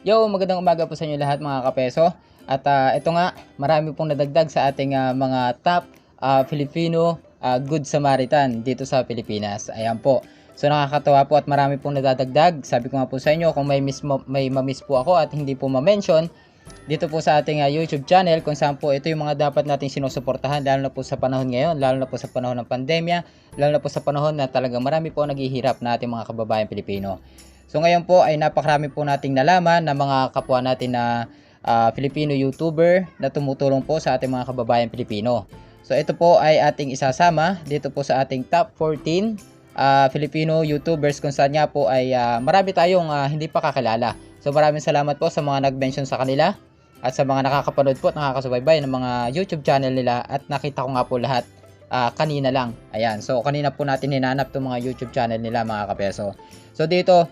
Yo, magandang umaga po sa inyo lahat mga kapeso. At ito nga, marami pong nadagdag sa ating mga top Filipino Good Samaritan dito sa Pilipinas. Ayan po. So nakakatawa po at marami pong nadadagdag. Sabi ko nga po sa inyo, kung may ma-miss po ako at hindi po ma-mention dito po sa ating YouTube channel, kung saan po ito yung mga dapat nating sinusuportahan, lalo na po sa panahon ngayon, lalo na po sa panahon ng pandemya, lalo na po sa panahon na talagang marami po naghihirap na ating mga kababayan Pilipino. So ngayon po ay napakarami po nating nalaman na mga kapwa natin na Filipino YouTuber na tumutulong po sa ating mga kababayan Pilipino. So ito po ay ating isasama dito po sa ating top 14 Filipino YouTubers, kung saan nga po ay marami tayong hindi pa kakilala. So maraming salamat po sa mga nag-mention sa kanila at sa mga nakakapanood po at nakakasubaybay ng mga YouTube channel nila, at nakita ko nga po lahat kanina lang. Ayan, so kanina po natin hinanap itong mga YouTube channel nila mga kapeso. So dito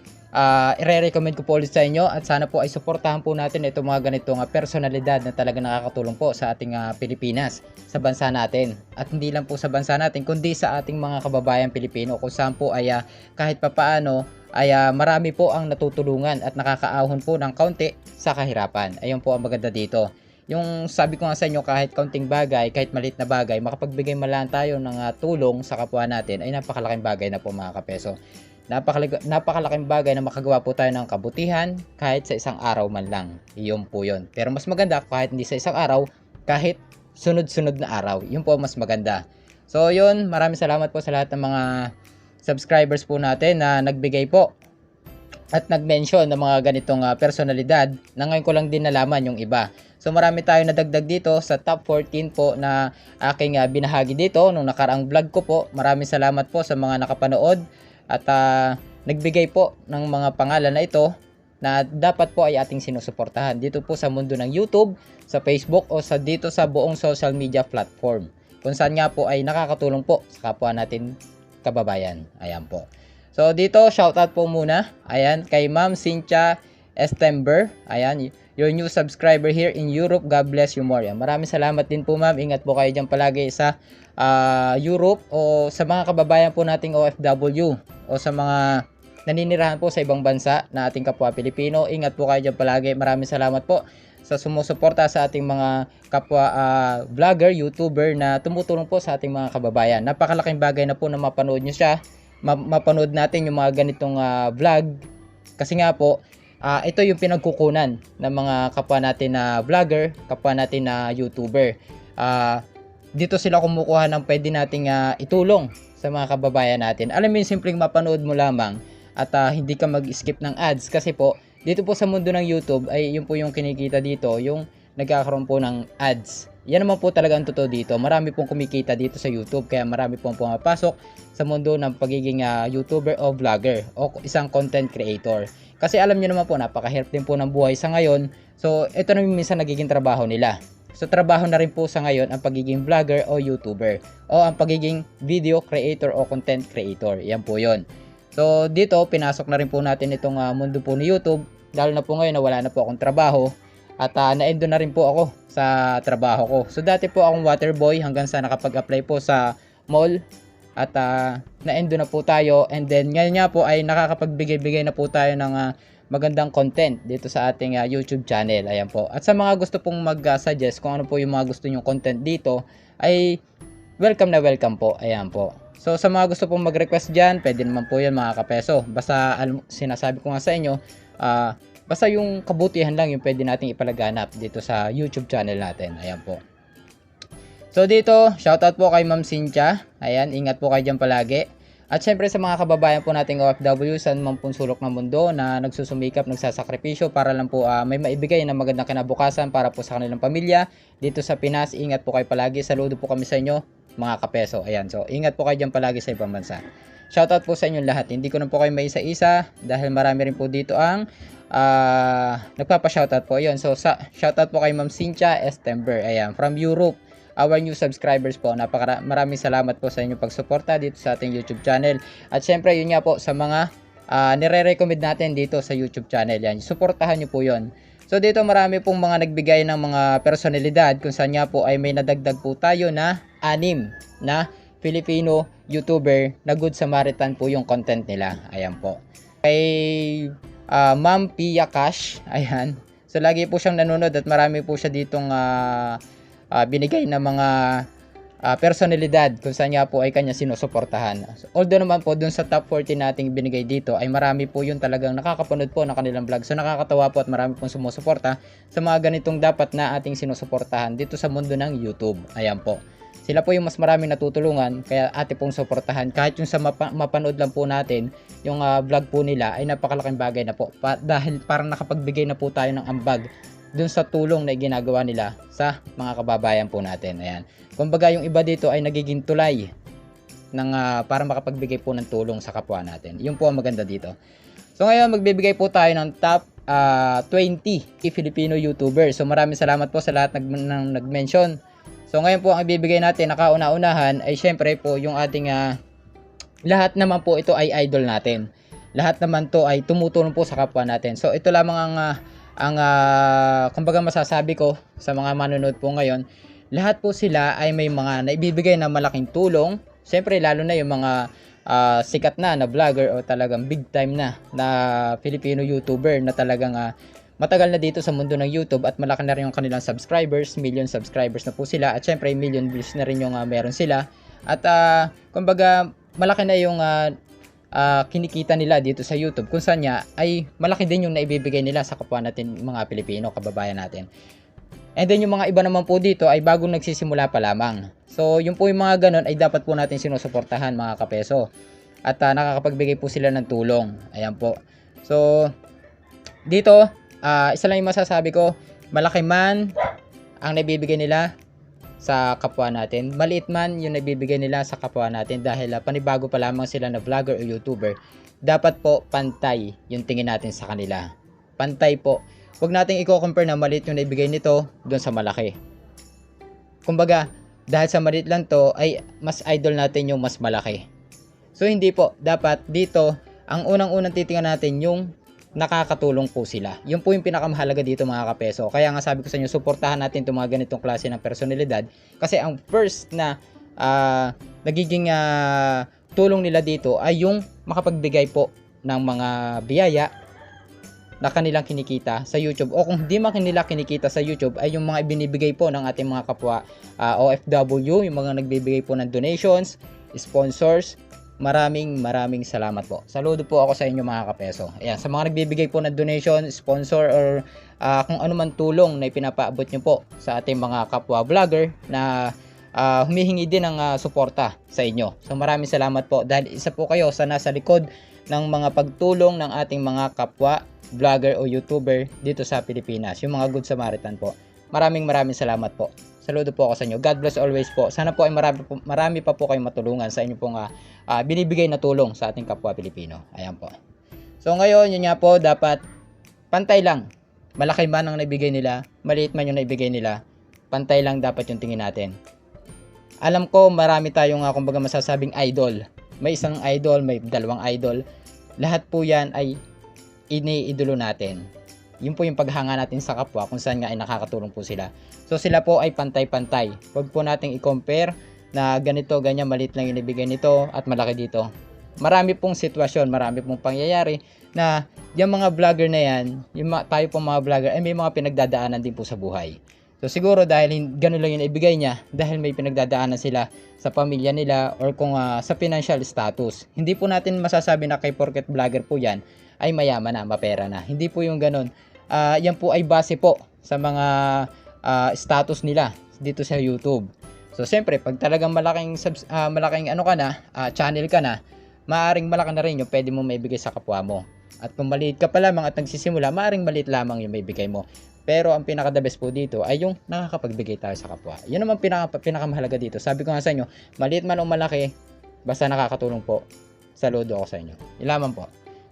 i-recommend ko po ulit sa inyo, at sana po ay suportahan po natin itong mga ganitong personalidad na talaga nakakatulong po sa ating Pilipinas, sa bansa natin. At hindi lang po sa bansa natin, kundi sa ating mga kababayan Pilipino, kung saan po ay kahit papaano ay marami po ang natutulungan at nakakaahon po ng kaunti sa kahirapan. Ayun po ang maganda dito. Yung sabi ko nga sa inyo, kahit kaunting bagay, kahit maliit na bagay, makapagbigay man lang tayo ng tulong sa kapwa natin, ay napakalaking bagay na po mga kapeso. Napakalaking bagay na makagawa po tayo ng kabutihan kahit sa isang araw man lang. Iyon po yun. Pero mas maganda kahit hindi sa isang araw, kahit sunod-sunod na araw. Yun po mas maganda. So yun, maraming salamat po sa lahat ng mga subscribers po natin na nagbigay po at nag-mention ng mga ganitong personalidad na ngayon ko lang din nalaman yung iba. So marami tayong nadagdag dito sa top 14 po na aking binahagi dito nung nakaraang vlog ko po. Maraming salamat po sa mga nakapanood at nagbigay po ng mga pangalan na ito na dapat po ay ating sinusuportahan dito po sa mundo ng YouTube, sa Facebook o dito sa buong social media platform, kung saan nga po ay nakakatulong po sa kapwa natin kababayan. Ayan po. So dito shoutout po muna, ayan, kay Ma'am Cynthia Estember. Ayan, your new subscriber here in Europe. God bless you more. Yan. Maraming salamat din po ma'am. Ingat po kayo dyan palagi sa Europe, o sa mga kababayan po nating OFW, o sa mga naninirahan po sa ibang bansa na ating kapwa Pilipino. Ingat po kayo dyan palagi. Maraming salamat po sa sumusuporta sa ating mga kapwa vlogger, YouTuber na tumutulong po sa ating mga kababayan. Napakalaking bagay na po na mapanood nyo siya, mapanood natin yung mga ganitong vlog, kasi nga po ito yung pinagkukunan ng mga kapwa natin na vlogger, kapwa natin na YouTuber. Dito sila kumukuha ng pwede nating itulong sa mga kababayan natin. Alam mo yung simpleng mapanood mo lamang at hindi ka mag-skip ng ads, kasi po dito po sa mundo ng YouTube ay yun po yung kinikita dito, yung nagkakaroon po ng ads. Yan naman po talaga ang totoo dito. Marami pong kumikita dito sa YouTube, kaya marami pong pumapasok sa mundo ng pagiging YouTuber o vlogger o isang content creator. Kasi alam niyo naman po, napakahirap din po ng buhay sa ngayon. So ito na minsan nagiging trabaho nila. So trabaho na rin po sa ngayon ang pagiging vlogger o YouTuber, o ang pagiging video creator o content creator. Yan po yon. So dito pinasok na rin po natin itong mundo po ni YouTube, lalo na po ngayon na wala na po akong trabaho at na-endo na rin po ako sa trabaho ko. So dati po akong water boy hanggang sa nakapag-apply po sa mall at na-endo na po tayo, and then ngayon nga po ay nakakapagbigay-bigay na po tayo ng magandang content dito sa ating YouTube channel. Ayan po. At sa mga gusto pong mag-suggest kung ano po yung mga gusto nyong content dito, ay welcome na welcome po. Ayan po. So sa mga gusto pong mag-request dyan, pwede naman po yan mga kapeso. Basta sinasabi ko nga sa inyo, basta yung kabutihan lang yung pwede nating ipalaganap dito sa YouTube channel natin. Ayan po. So dito, shoutout po kay Ma'am Cynthia. Ayan, ingat po kayo dyan palagi. At syempre sa mga kababayan po nating OFW saan man pong sulok ng mundo na nagsusumikap, nagsasakripisyo para lang po may maibigay na magandang kinabukasan para po sa kanilang pamilya dito sa Pinas. Ingat po kayo palagi. Saludo po kami sa inyo mga kapeso. Ayan, so ingat po kayo dyan palagi sa ibang bansa. Shoutout po sa inyo lahat. Hindi ko na po kayo may isa-isa dahil marami rin po dito ang nagpapa-shoutout po. Ayun, so shoutout po kay Ma'am Cynthia Estember. Ayan, from Europe. Our new subscribers po, maraming salamat po sa inyong pagsuporta dito sa ating YouTube channel. At syempre yun nga po sa mga nire-recommend natin dito sa YouTube channel, yan, suportahan nyo po yun. So dito marami pong mga nagbigay ng mga personalidad, kung saan nga po ay may nadagdag po tayo na 6 na Filipino YouTuber na Good Samaritan po yung content nila. Ayan po. Kay Ma'am Pia Cash. Ayan. So lagi po siyang nanonood at marami po siya ditong binigay na mga personalidad kung saan nga po ay kanya sinusuportahan. So, although naman po dun sa top 40 nating binigay dito ay marami po yung talagang nakakapanood po ng kanilang vlog. So nakakatawa po at marami pong sumusuporta sa mga ganitong dapat na ating sinusuportahan dito sa mundo ng YouTube. Ayan po. Sila po yung mas maraming natutulungan, kaya ate pong suportahan. Kahit yung sa mapanood lang po natin, yung vlog po nila ay napakalaking bagay na po. Dahil parang nakapagbigay na po tayo ng ambag dun sa tulong na ginagawa nila sa mga kababayan po natin. Ayan. Kumbaga yung iba dito ay nagiging tulay ng, para makapagbigay po ng tulong sa kapwa natin. Yun po ang maganda dito. So ngayon magbibigay po tayo ng top 20 Filipino YouTubers. So maraming salamat po sa lahat ng nag-mention. So ngayon po ang ibibigay natin nakauna-unahan ay syempre po yung ating lahat naman po ito ay idol natin. Lahat naman to ay tumutulong po sa kapwa natin. So ito lamang ang kumbaga masasabi ko sa mga manonood po ngayon. Lahat po sila ay may mga naibibigay na malaking tulong. Syempre lalo na yung mga sikat na vlogger o talagang big time na Filipino YouTuber na talagang matagal na dito sa mundo ng YouTube at malaki na rin yung kanilang subscribers, million subscribers na po sila at syempre million views na rin yung meron sila at kumbaga malaki na yung kinikita nila dito sa YouTube kung saan niya ay malaki din yung naibibigay nila sa kapwa natin mga Pilipino, kababayan natin. And then yung mga iba naman po dito ay bagong nagsisimula pa lamang. So yung po yung mga ganun ay dapat po natin sinusuportahan mga kapeso at nakakapagbigay po sila ng tulong. Ayan po. So dito isa lang yung masasabi ko, malaki man ang nabibigay nila sa kapwa natin, maliit man yung nabibigay nila sa kapwa natin dahil panibago pa lamang sila na vlogger o YouTuber, dapat po pantay yung tingin natin sa kanila. Pantay po. Huwag nating i-compare na maliit yung nabibigay nito doon sa malaki. Kumbaga, dahil sa maliit lang to ay mas idol natin yung mas malaki. So hindi po, dapat dito ang unang-unang titingnan natin yung nakakatulong po sila. Yun po yung pinakamahalaga dito mga kapeso. Kaya nga sabi ko sa inyo, suportahan natin itong mga ganitong klase ng personalidad. Kasi ang first na nagiging tulong nila dito ay yung makapagbigay po ng mga biyaya na kanilang kinikita sa YouTube. O kung hindi man nila kinikita sa YouTube ay yung mga ibinibigay po ng ating mga kapwa OFW, yung mga nagbibigay po ng donations, sponsors. Maraming salamat po. Saludo po ako sa inyo mga kapeso. Ayan, sa mga nagbibigay po ng donation, sponsor or kung ano man tulong na ipinapaabot nyo po sa ating mga kapwa vlogger na humihingi din ng suporta sa inyo. So maraming salamat po dahil isa po kayo sa nasa likod ng mga pagtulong ng ating mga kapwa vlogger o YouTuber dito sa Pilipinas. Yung mga Good Samaritan po. Maraming salamat po. Saludo po ako sa inyo. God bless always po. Sana po ay marami pa po kayong matulungan sa inyo pong binibigay na tulong sa ating kapwa Pilipino. Ayan po. So ngayon, yun nga po, dapat pantay lang. Malaki man ang naibigay nila, maliit man yung naibigay nila, pantay lang dapat yung tingin natin. Alam ko, marami tayong kumbaga masasabing idol. May isang idol, may dalawang idol. Lahat po yan ay iniidolo natin. Yun po yung paghanga natin sa kapwa kung saan nga ay nakakatulong po sila. So sila po ay pantay-pantay. Huwag po nating i-compare na ganito, ganyan, maliit lang yung ibigay nito at malaki dito. Marami pong sitwasyon, marami pong pangyayari na yung mga vlogger na yan, tayo pong mga vlogger ay may mga pinagdadaanan din po sa buhay. So siguro dahil ganun lang yung ibigay niya, dahil may pinagdadaanan sila sa pamilya nila or kung sa financial status. Hindi po natin masasabi na kay porket vlogger po yan ay mayaman na, mapera na. Hindi po yung ganun. Yan po ay base po sa mga status nila dito sa YouTube. So siyempre, pag talagang malaking channel ka na, maaring malaki na rin yung pwede mo maibigay sa kapwa mo. At kung maliit ka pa lamang at nagsisimula, maaring maliit lamang yung maibigay mo. Pero ang pinaka-the best po dito ay yung nakakapagbigay tayo sa kapwa. Yun naman pinakamahalaga dito. Sabi ko nga sa inyo, maliit man o malaki, basta nakakatulong po. Saludo ako sa inyo. Ilaman po.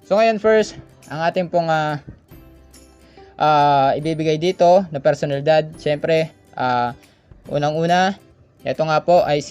So ngayon first, ang ating pong ibibigay dito na personalidad, syempre, unang-una, ito nga po ay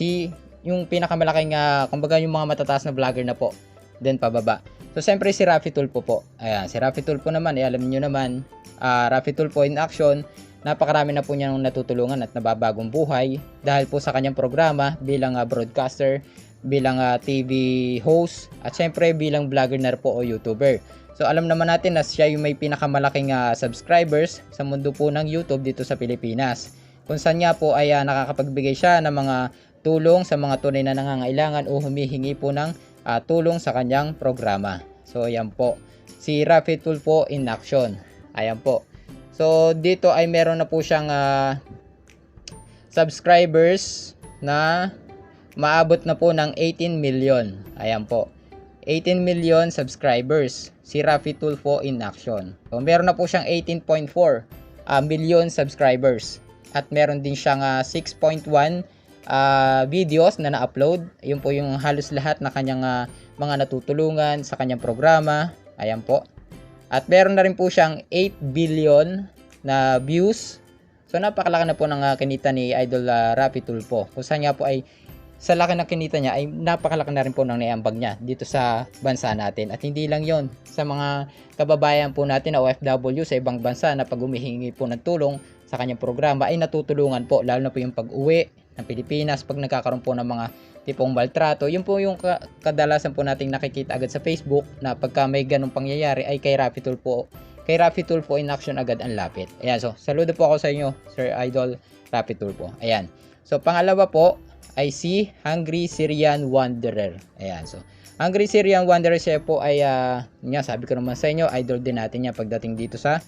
yung pinakamalaking, kumbaga yung mga matataas na vlogger na po. Then pababa. So syempre si Raffy Tulfo po. Ayan, si Raffy Tulfo naman, alam niyo naman, Raffy Tulfo in action, napakarami na po niya natutulungan at nababagong buhay dahil po sa kanyang programa bilang broadcaster, bilang TV host, at syempre bilang vlogger na po o YouTuber. So alam naman natin na siya yung may pinakamalaking subscribers sa mundo po ng YouTube dito sa Pilipinas. Kung saan nga po ay nakakapagbigay siya ng mga tulong sa mga tunay na nangangailangan o humihingi po ng tulong sa kanyang programa. So ayan po, si Rafi Tulfo in action. Ayan po. So dito ay meron na po siyang subscribers na maabot na po ng 18 million. Ayan po. 18 million subscribers si Rafi Tulfo in action. So meron na po siyang 18.4 million subscribers at meron din siyang 6.1 videos na na-upload. Yun po yung halos lahat na kanyang mga natutulungan sa kanyang programa. Ayan po. At meron na rin po siyang 8 billion na views. So napakalaki na po ng kinita ni Idol Rafi Tulfo. Kung saan nga po ay sa laki ng kinita niya ay napakalaki na rin po ng naiambag niya dito sa bansa natin. At hindi lang yon, sa mga kababayan po natin na OFW sa ibang bansa na pag humihingi po ng tulong sa kanyang programa ay natutulungan po, lalo na po yung pag-uwi ng Pilipinas pag nagkakaroon po ng mga tipong maltrato. Yun po yung kadalasan po nating nakikita agad sa Facebook na pagka may ganong pangyayari ay kay Rafi Tulfo. Kay Rafi Tulfo in action agad ang lapit. Ayan, so saludo po ako sa inyo, Sir Idol Rafi Tulfo. Ayan. So pangalawa po ay si Hungry Syrian Wanderer. Ayan, so Hungry Syrian Wanderer siya po ay sabi ko naman sa inyo, idol din natin niya pagdating dito sa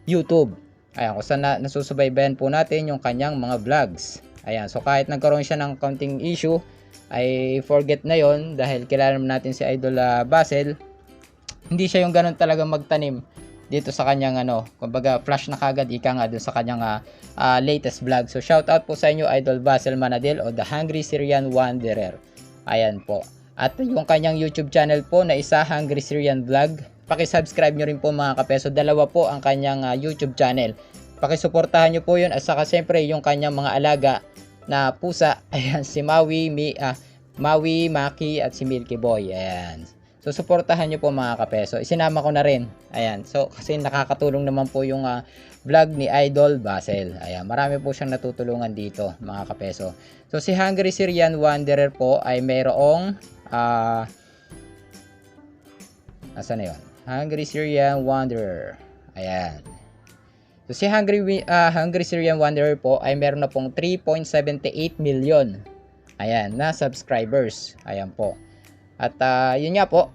YouTube. Ayan, kung saan nasusubaybayan po natin yung kanyang mga vlogs. Ayan, so kahit nagkaroon siya ng counting issue ay forget na yon dahil kilala natin si Idol Basel. Hindi siya yung ganun talaga magtanim dito sa kanyang kumbaga flash na kagad ika nga dun sa kanyang latest vlog. So shout out po sa inyo Idol Basel Manadil o The Hungry Syrian Wanderer. Ayan po. At yung kanyang YouTube channel po na isa, Hungry Syrian Vlog. Paki-subscribe nyo rin po mga kapeso. Dalawa po ang kanyang YouTube channel. Paki-suportahan nyo po yun. At saka siyempre yung kanyang mga alaga na pusa. Ayan, si Maui, Maki at si Milky Boy. Ayan. So suportahan nyo po mga kapeso. Isinama ko na rin. Ayan. So kasi nakakatulong naman po yung vlog ni Idol Basel. Ayan. Marami po siyang natutulungan dito mga kapeso. So si Hungry Syrian Wanderer po ay mayroong nasa na yun? Hungry Syrian Wanderer. Ayan. So si Hungry Syrian Wanderer po ay meron na pong 3.78 million. Ayan, na subscribers. Ayan po. At yun nga po,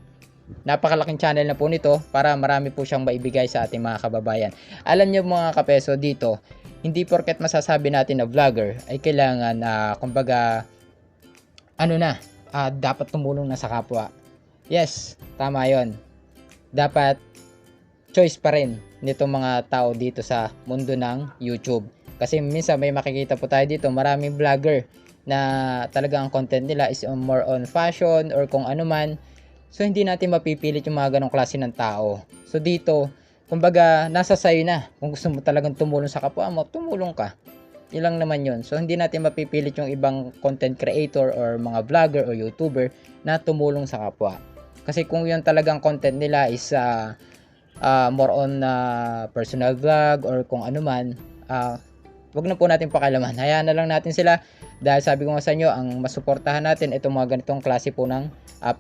napakalaking channel na po nito para marami po siyang maibigay sa ating mga kababayan. Alam niyo mga kapeso dito, hindi porket masasabi natin na vlogger ay kailangan kumbaga dapat tumulong na sa kapwa. Yes, tama yon. Dapat choice pa rin nitong mga tao dito sa mundo ng YouTube. Kasi minsan may makikita po tayo dito, maraming vlogger na talaga ang content nila is more on fashion or kung ano man. So hindi natin mapipilit yung mga ganong klase ng tao. So dito, kumbaga nasa sayo na. Kung gusto mo talagang tumulong sa kapwa mo, tumulong ka. Ilang naman yun. So hindi natin mapipilit yung ibang content creator or mga vlogger or YouTuber na tumulong sa kapwa. Kasi kung yun talagang content nila is more on personal vlog or kung ano man, wag na po natin pakialaman. Hayaan na lang natin sila. Dahil sabi ko nga sa inyo, ang masuportahan natin itong mga ganitong klase po ng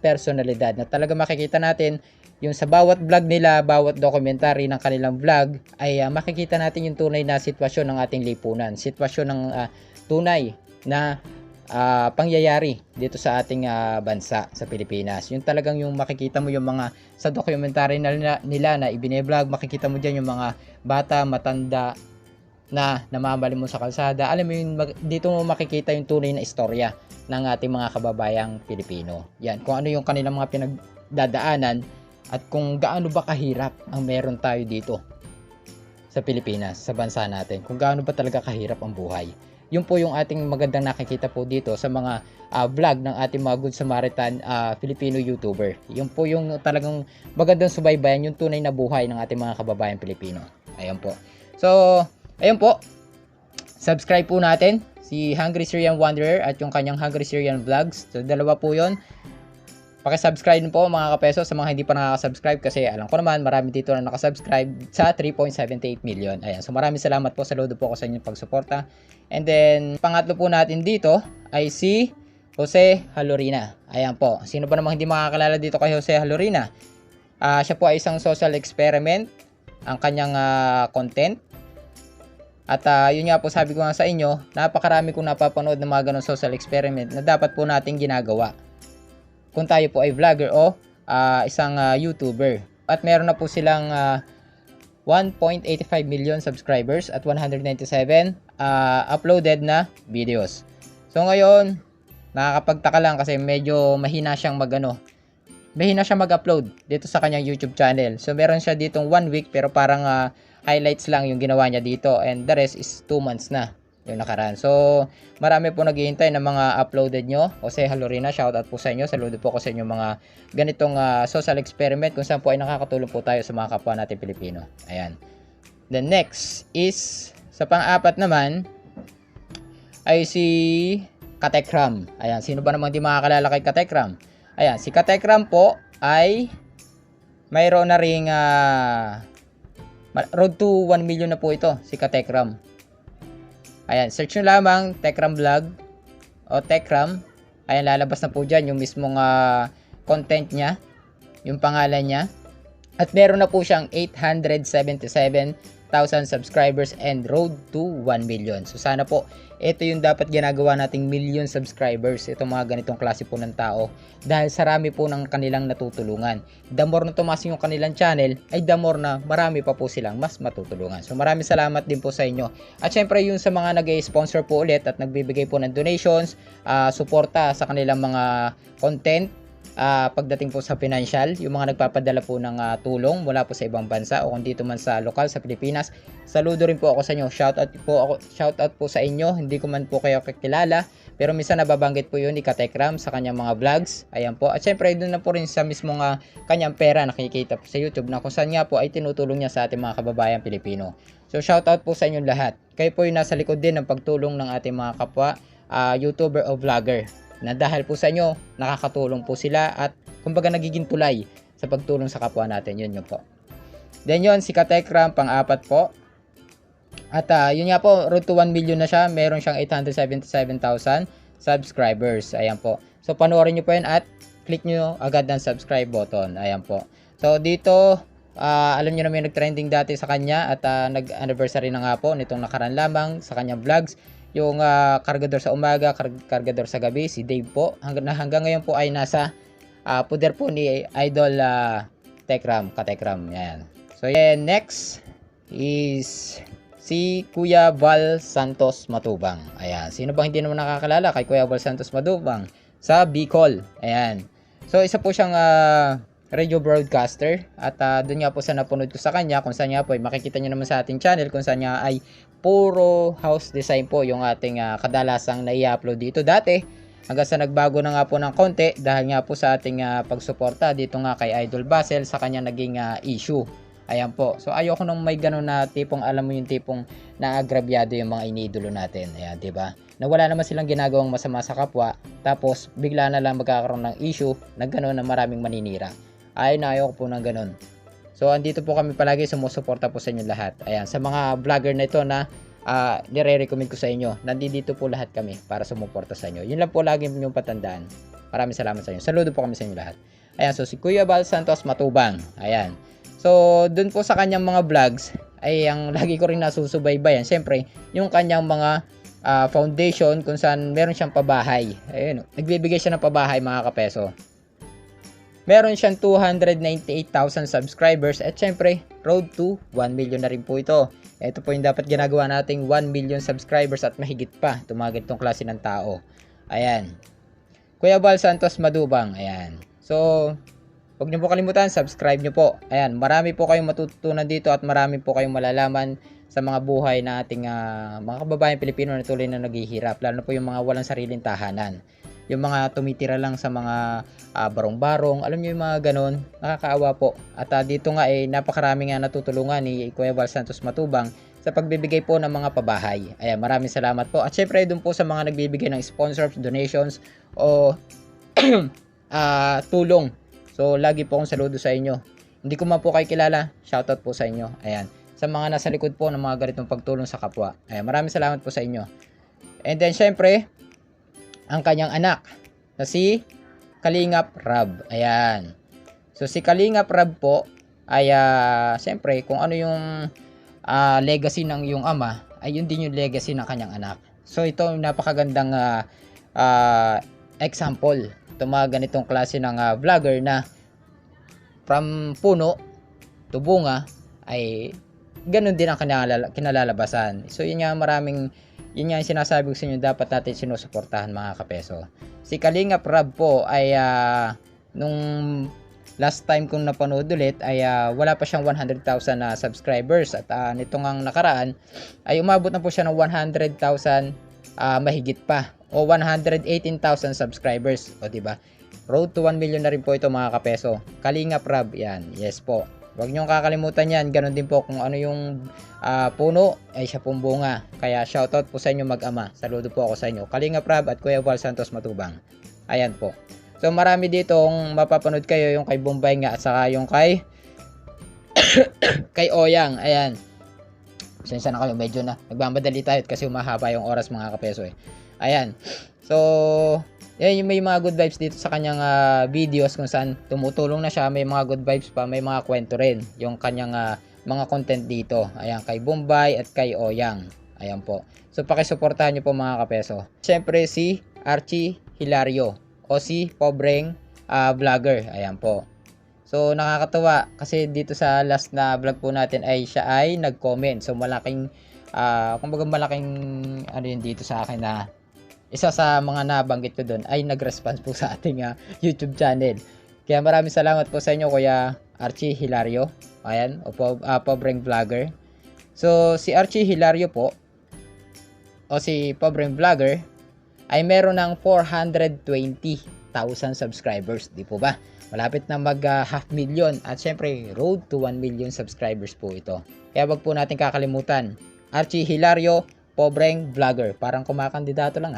personalidad na talaga makikita natin yung sa bawat vlog nila, bawat documentary ng kanilang vlog ay makikita natin yung tunay na sitwasyon ng ating lipunan, sitwasyon ng tunay na pangyayari dito sa ating bansa sa Pilipinas. Yung talagang yung makikita mo yung mga sa documentary nila na ibine-vlog, makikita mo diyan yung mga bata, matanda na namamali mo sa kalsada. Alam mo yun, dito mo makikita yung tunay na istorya ng ating mga kababayang Pilipino. Yan, kung ano yung kanilang mga pinagdadaanan at kung gaano ba kahirap ang meron tayo dito sa Pilipinas, sa bansa natin. Kung gaano ba talaga kahirap ang buhay. Yun po yung ating magandang nakikita po dito sa mga vlog ng ating mga Good Samaritan Filipino YouTuber. Yun po yung talagang magandang subaybayan, yung tunay na buhay ng ating mga kababayang Pilipino. Ayan po. So, ayun po, subscribe po natin si Hungry Syrian Wanderer at yung kanyang Hungry Syrian Vlogs. So dalawa po yun. Pakisubscribe po mga kapeso sa mga hindi pa nakaka-subscribe kasi alam ko naman marami dito na nakasubscribe sa 3.78 million. Ayan, so maraming salamat po, saludo po ako sa inyong pagsuporta. And then pangatlo po natin dito ay si Jose Halorina. Ayan po, sino ba namang hindi makakilala dito kay Jose Halorina? Siya po ay isang social experiment ang kanyang content. At yun nga po, sabi ko nga sa inyo, napakarami kong napapanood ng mga ganong social experiment na dapat po nating ginagawa kung tayo po ay vlogger o isang YouTuber. At meron na po silang 1.85 million subscribers at 197 uploaded na videos. So ngayon, nakakapagtaka lang kasi medyo mahina siyang mag-upload dito sa kanyang YouTube channel. So meron siya ditong 1 week pero parang highlights lang yung ginawa niya dito, and the rest is 2 months na yung nakaraan. So marami po naghihintay ng mga uploaded nyo. Jose Halorina, shoutout po sa inyo. Saludo po ko sa inyo mga ganitong social experiment kung saan po ay nakakatulong po tayo sa mga kapwa natin Pilipino. Ayan. The next is, sa pang-apat naman ay si Katekram. Ayan, sino ba namang di makakalala kay Katekram? Ayan, si Katekram po ay mayroon na ring road to 1 million na po ito, si Katekram. Ayan, search nyo lamang Tekram Vlog o Tekram. Ayan, lalabas na po dyan yung mismong content niya, yung pangalan niya. At meron na po siyang 877,000 subscribers and road to 1 million. So sana po, ito yung dapat ginagawa nating million subscribers, itong mga ganitong klase po ng tao, dahil sarami po ng kanilang natutulungan. The more na tumaas yung kanilang channel, ay the more na marami pa po silang mas matutulungan. So maraming salamat din po sa inyo. At syempre yung sa mga nag-sponsor po ulit at nagbibigay po ng donations, suporta sa kanilang mga content, pagdating po sa financial, yung mga nagpapadala po ng tulong mula po sa ibang bansa o kung dito man sa lokal sa Pilipinas, saludo rin po ako sa inyo. Shoutout po sa inyo. Hindi ko man po kayo kakilala, pero minsan nababanggit po yun ni Katekram sa kanyang mga vlogs. Ayan po. At syempre doon na po rin sa mismong kanyang pera nakikita po sa YouTube, na kung saan nga po ay tinutulong niya sa ating mga kababayan Pilipino. So shoutout po sa inyong lahat. Kayo po yung nasa likod din ng pagtulong ng ating mga kapwa YouTuber o vlogger, na dahil po sa inyo, nakakatulong po sila at kumbaga nagiging tulay sa pagtulong sa kapwa natin. Yun po. Then yun, si Katekram, pang-apat po. At yun nga po, road to 1 million na siya. Meron siyang 877,000 subscribers. Ayan po. So panoorin nyo po yun at click nyo agad ng subscribe button. Ayan po. So dito, alam nyo na may nag-trending dati sa kanya at nag-anniversary na nga po nitong nakaraan lamang sa kanyang vlogs. Yung kargador sa umaga, kargador sa gabi, si Dave po. Hanggang ngayon po ay nasa puder po ni Idol Katekram. Yan. So next is si Kuya Val Santos Matubang. Ayan. Sino bang hindi naman nakakalala kay Kuya Val Santos Matubang sa Bicol? Ayan. So isa po siyang radio broadcaster at doon nga po sa napunod ko sa kanya, kung saan nga po ay makikita nyo naman sa ating channel, kung saan nga ay puro house design po yung ating kadalasang na-i-upload dito dati, hanggang sa nagbago na nga po ng konti dahil nga po sa ating pagsuporta dito nga kay Idol Basel sa kanya naging issue. Ayan po. So ayoko nung may ganun na tipong, alam mo yung tipong naagrabyado yung mga iniidolo natin. Ayan, 'di ba? Na wala naman silang ginagawang masama sa kapwa, tapos bigla na lang magkakaroon ng issue na gano'n na maraming maninira. Ayoko po ng ganun. So andito po kami palagi, sumusuporta po sa inyo lahat. Ayan, sa mga vlogger na ito na nire-recommend ko sa inyo, nandito po lahat kami para sumuporta sa inyo. Yun lang po lagi yung patandaan. Maraming salamat sa inyo. Saludo po kami sa inyo lahat. Ayan, so si Kuya Val Santos Matubang. Ayan. So doon po sa kanyang mga vlogs ay ang lagi ko rin nasusubaybayan, siyempre yung kanyang mga foundation kung saan meron siyang pabahay. Ayun, nagbibigay siya ng pabahay mga kapeso. Meron siyang 298,000 subscribers at syempre, road to 1 million na rin po ito. Ito po yung dapat ginagawa nating 1 million subscribers at mahigit pa. Tumagad itong klase ng tao. Ayan. Kuya Val Santos Matubang. Ayan. So, huwag niyo po kalimutan, subscribe niyo po. Ayan, marami po kayong matututunan dito at marami po kayong malalaman sa mga buhay na ating mga kababayan Pilipino na tuloy na naghihirap. Lalo na po yung mga walang sariling tahanan. Yung mga tumitira lang sa mga barong-barong, alam niyo yung mga ganon, nakakaawa po. At dito nga napakarami nga natutulungan ni Kuya Val Santos Matubang sa pagbibigay po ng mga pabahay. Ayan, maraming salamat po. At syempre doon po sa mga nagbibigay ng sponsors, donations o tulong. So lagi po akong saludo sa inyo. Hindi ko man po kayo kilala, shoutout po sa inyo. Ayan, sa mga nasa likod po ng mga ganitong pagtulong sa kapwa. Ayan, maraming salamat po sa inyo. And then syempre, ang kanyang anak na si Kalingap Rab. Ayan. So si Kalingap Rab po ay siyempre kung ano yung legacy ng iyong ama, ay yun din yung legacy ng kanyang anak. So ito yung napakagandang example. Ito mga ganitong klase ng vlogger na from puno to bunga ay ganun din ang kinalalabasan. So yun nga yun nga yung sinasabi ko sa inyo, dapat natin sinusuportahan mga kapeso. Si Kalingap Rab po ay nung last time kong napanood ulit ay wala pa siyang 100,000 na subscribers, at nitong ang nakaraan ay umabot na po siya ng 100,000 mahigit pa, o 118,000 subscribers. O diba, road to 1 million na rin po ito mga kapeso. Kalingap Rab yan, yes po. Huwag niyong kakalimutan yan. Ganon din po kung ano yung puno, ay siya pong bunga. Kaya shoutout po sa inyo mag-ama. Saludo po ako sa inyo, Kalingap Rab at Kuya Val Santos Matubang. Ayan po. So marami ditong mapapanood kayo, yung kay Bombay nga at saka yung kay kay Oyang. Ayan. Sensya na kayo, medyo na nagmamadali tayo kasi umahaba yung oras mga kapeso eh. Ayan. So yan, may mga good vibes dito sa kanyang videos kung saan tumutulong na siya. May mga good vibes pa, may mga kwento rin yung kanyang mga content dito. Ayan, kay Bombay at kay Oyang. Ayan po. So pakisuportahan nyo po mga kapeso. Siyempre si Archie Hilario o si Pobreng Vlogger. Ayan po. So nakakatuwa kasi dito sa last na vlog po natin ay siya ay nag-comment. So malaking kumbaga malaking ano yun dito sa akin na isa sa mga nabanggit ko doon ay nag-response po sa ating YouTube channel. Kaya maraming salamat po sa inyo Kuya Archie Hilario. Ayan, o Pobreng Vlogger. So si Archie Hilario po o si Pobreng Vlogger ay meron ng 420,000 subscribers, di po ba? Malapit na mag half million, at syempre road to 1 million subscribers po ito. Kaya wag po natin kakalimutan, Archie Hilario, Pobreng Vlogger. Parang kumakandidato lang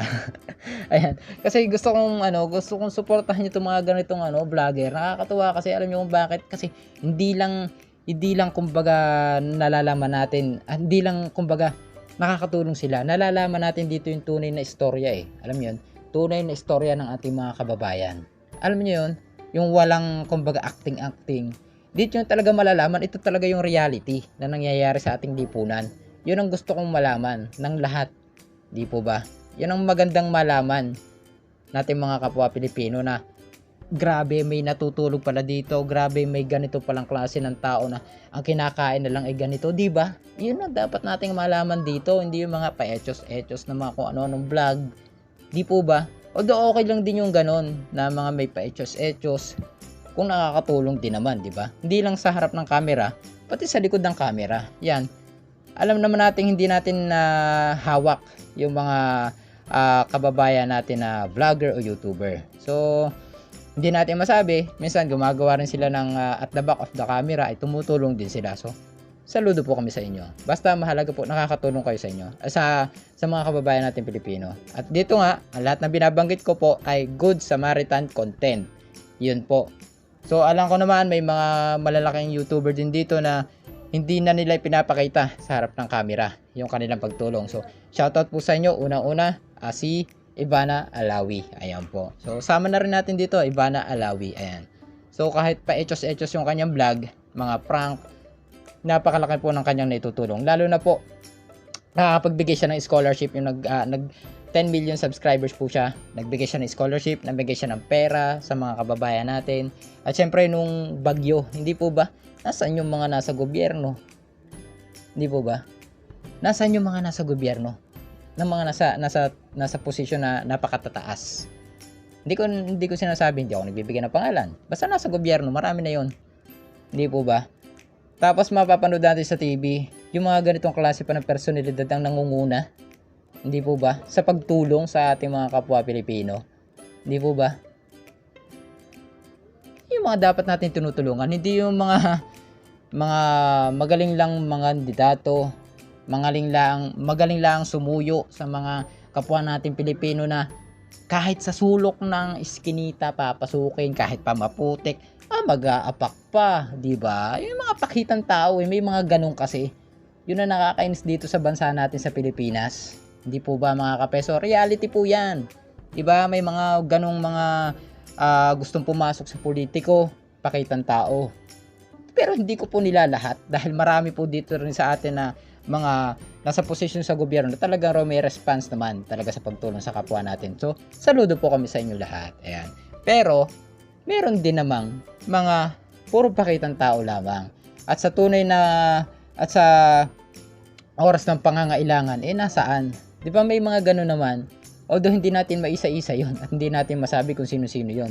Ayan. Kasi gusto kong suportahan itong mga ganitong vlogger. Nakakatuwa kasi alam niyo kung bakit? Kasi hindi lang kumbaga nalalaman natin, hindi lang kumbaga nakakatulong sila. Nalalaman natin dito yung tunay na istorya eh. Alam mo yun? Tunay na istorya ng ating mga kababayan. Alam niyo yun? Yung walang kumbaga acting. Dito yung talaga malalaman. Ito talaga yung reality na nangyayari sa ating lipunan. Yun ang gusto kong malaman ng lahat. Di po ba? Yun ang magandang malaman natin mga kapwa Pilipino, na grabe may natutulog pala dito, grabe may ganito palang klase ng tao na ang kinakain na lang ay ganito, di ba? Yun ang dapat nating malaman dito, hindi yung mga pa-echos na mga kung ano-anong vlog, di po ba? Although okay lang din yung ganon na mga may pa-echos kung nakakatulong din naman, di ba? Hindi lang sa harap ng camera, pati sa likod ng camera. Yan. Alam naman natin hindi natin hawak yung mga kababayan natin na vlogger o YouTuber. So hindi natin masabi, minsan gumagawa rin sila ng at the back of the camera, ay tumutulong din sila. So saludo po kami sa inyo. Basta mahalaga po, nakakatulong kayo sa inyo, sa mga kababayan natin Pilipino. At dito nga, ang lahat na binabanggit ko po ay Good Samaritan content. Yun po. So alam ko naman may mga malalaking YouTuber din dito na hindi na nila pinapakita sa harap ng camera yung kanilang pagtulong. So shoutout po sa inyo. Unang-una si Ivana Alawi. Ayan po. So sama na rin natin dito Ivana Alawi. Ayan. So kahit pa echos yung kanyang vlog, mga prank, napakalaki po ng kanyang naitutulong. Lalo na po nakakapagbigay siya ng scholarship. Yung nag 10 million subscribers po siya. Nagbigay siya ng scholarship, nagbigay siya ng pera sa mga kababayan natin. At syempre nung bagyo, hindi po ba? Nasaan yung mga nasa gobyerno? Hindi po ba? Nasaan yung mga nasa gobyerno? Ng mga nasa posisyon na napakatataas. Hindi ko sinasabi, hindi ako nagbibigay ng pangalan. Basta nasa gobyerno, marami na 'yon. Hindi po ba? Tapos mapapanood natin sa TV, yung mga ganitong klase pa ng personalidad ang nangunguna. Hindi po ba? Sa pagtulong sa ating mga kapwa Pilipino. Hindi po ba? Yung mga dapat natin tinutulungan, hindi yung mga magaling lang mga kandidato, magaling lang sumuyo sa mga kapwa natin Pilipino na kahit sa sulok ng iskinita papasukin, kahit pa maputik, mag-aapak pa, di ba? Yung mga pakitang tao, may mga ganun kasi. Yun ang nakakainis dito sa bansa natin sa Pilipinas. Hindi po ba mga kapeso? Reality po 'yan. Di ba? May mga ganung mga gustong pumasok sa politiko, pakitang tao. Pero hindi ko po nilalahat dahil marami po dito rin sa atin na mga nasa posisyon sa gobyerno na talagang may response naman talaga sa pagtulong sa kapwa natin. So, saludo po kami sa inyo lahat. Ayan. Pero, meron din namang mga puro pakitang tao lamang. At sa tunay na, at sa oras ng pangangailangan, nasaan? Di ba may mga ganun naman? Although hindi natin maisa-isa yon at hindi natin masabi kung sino-sino yon.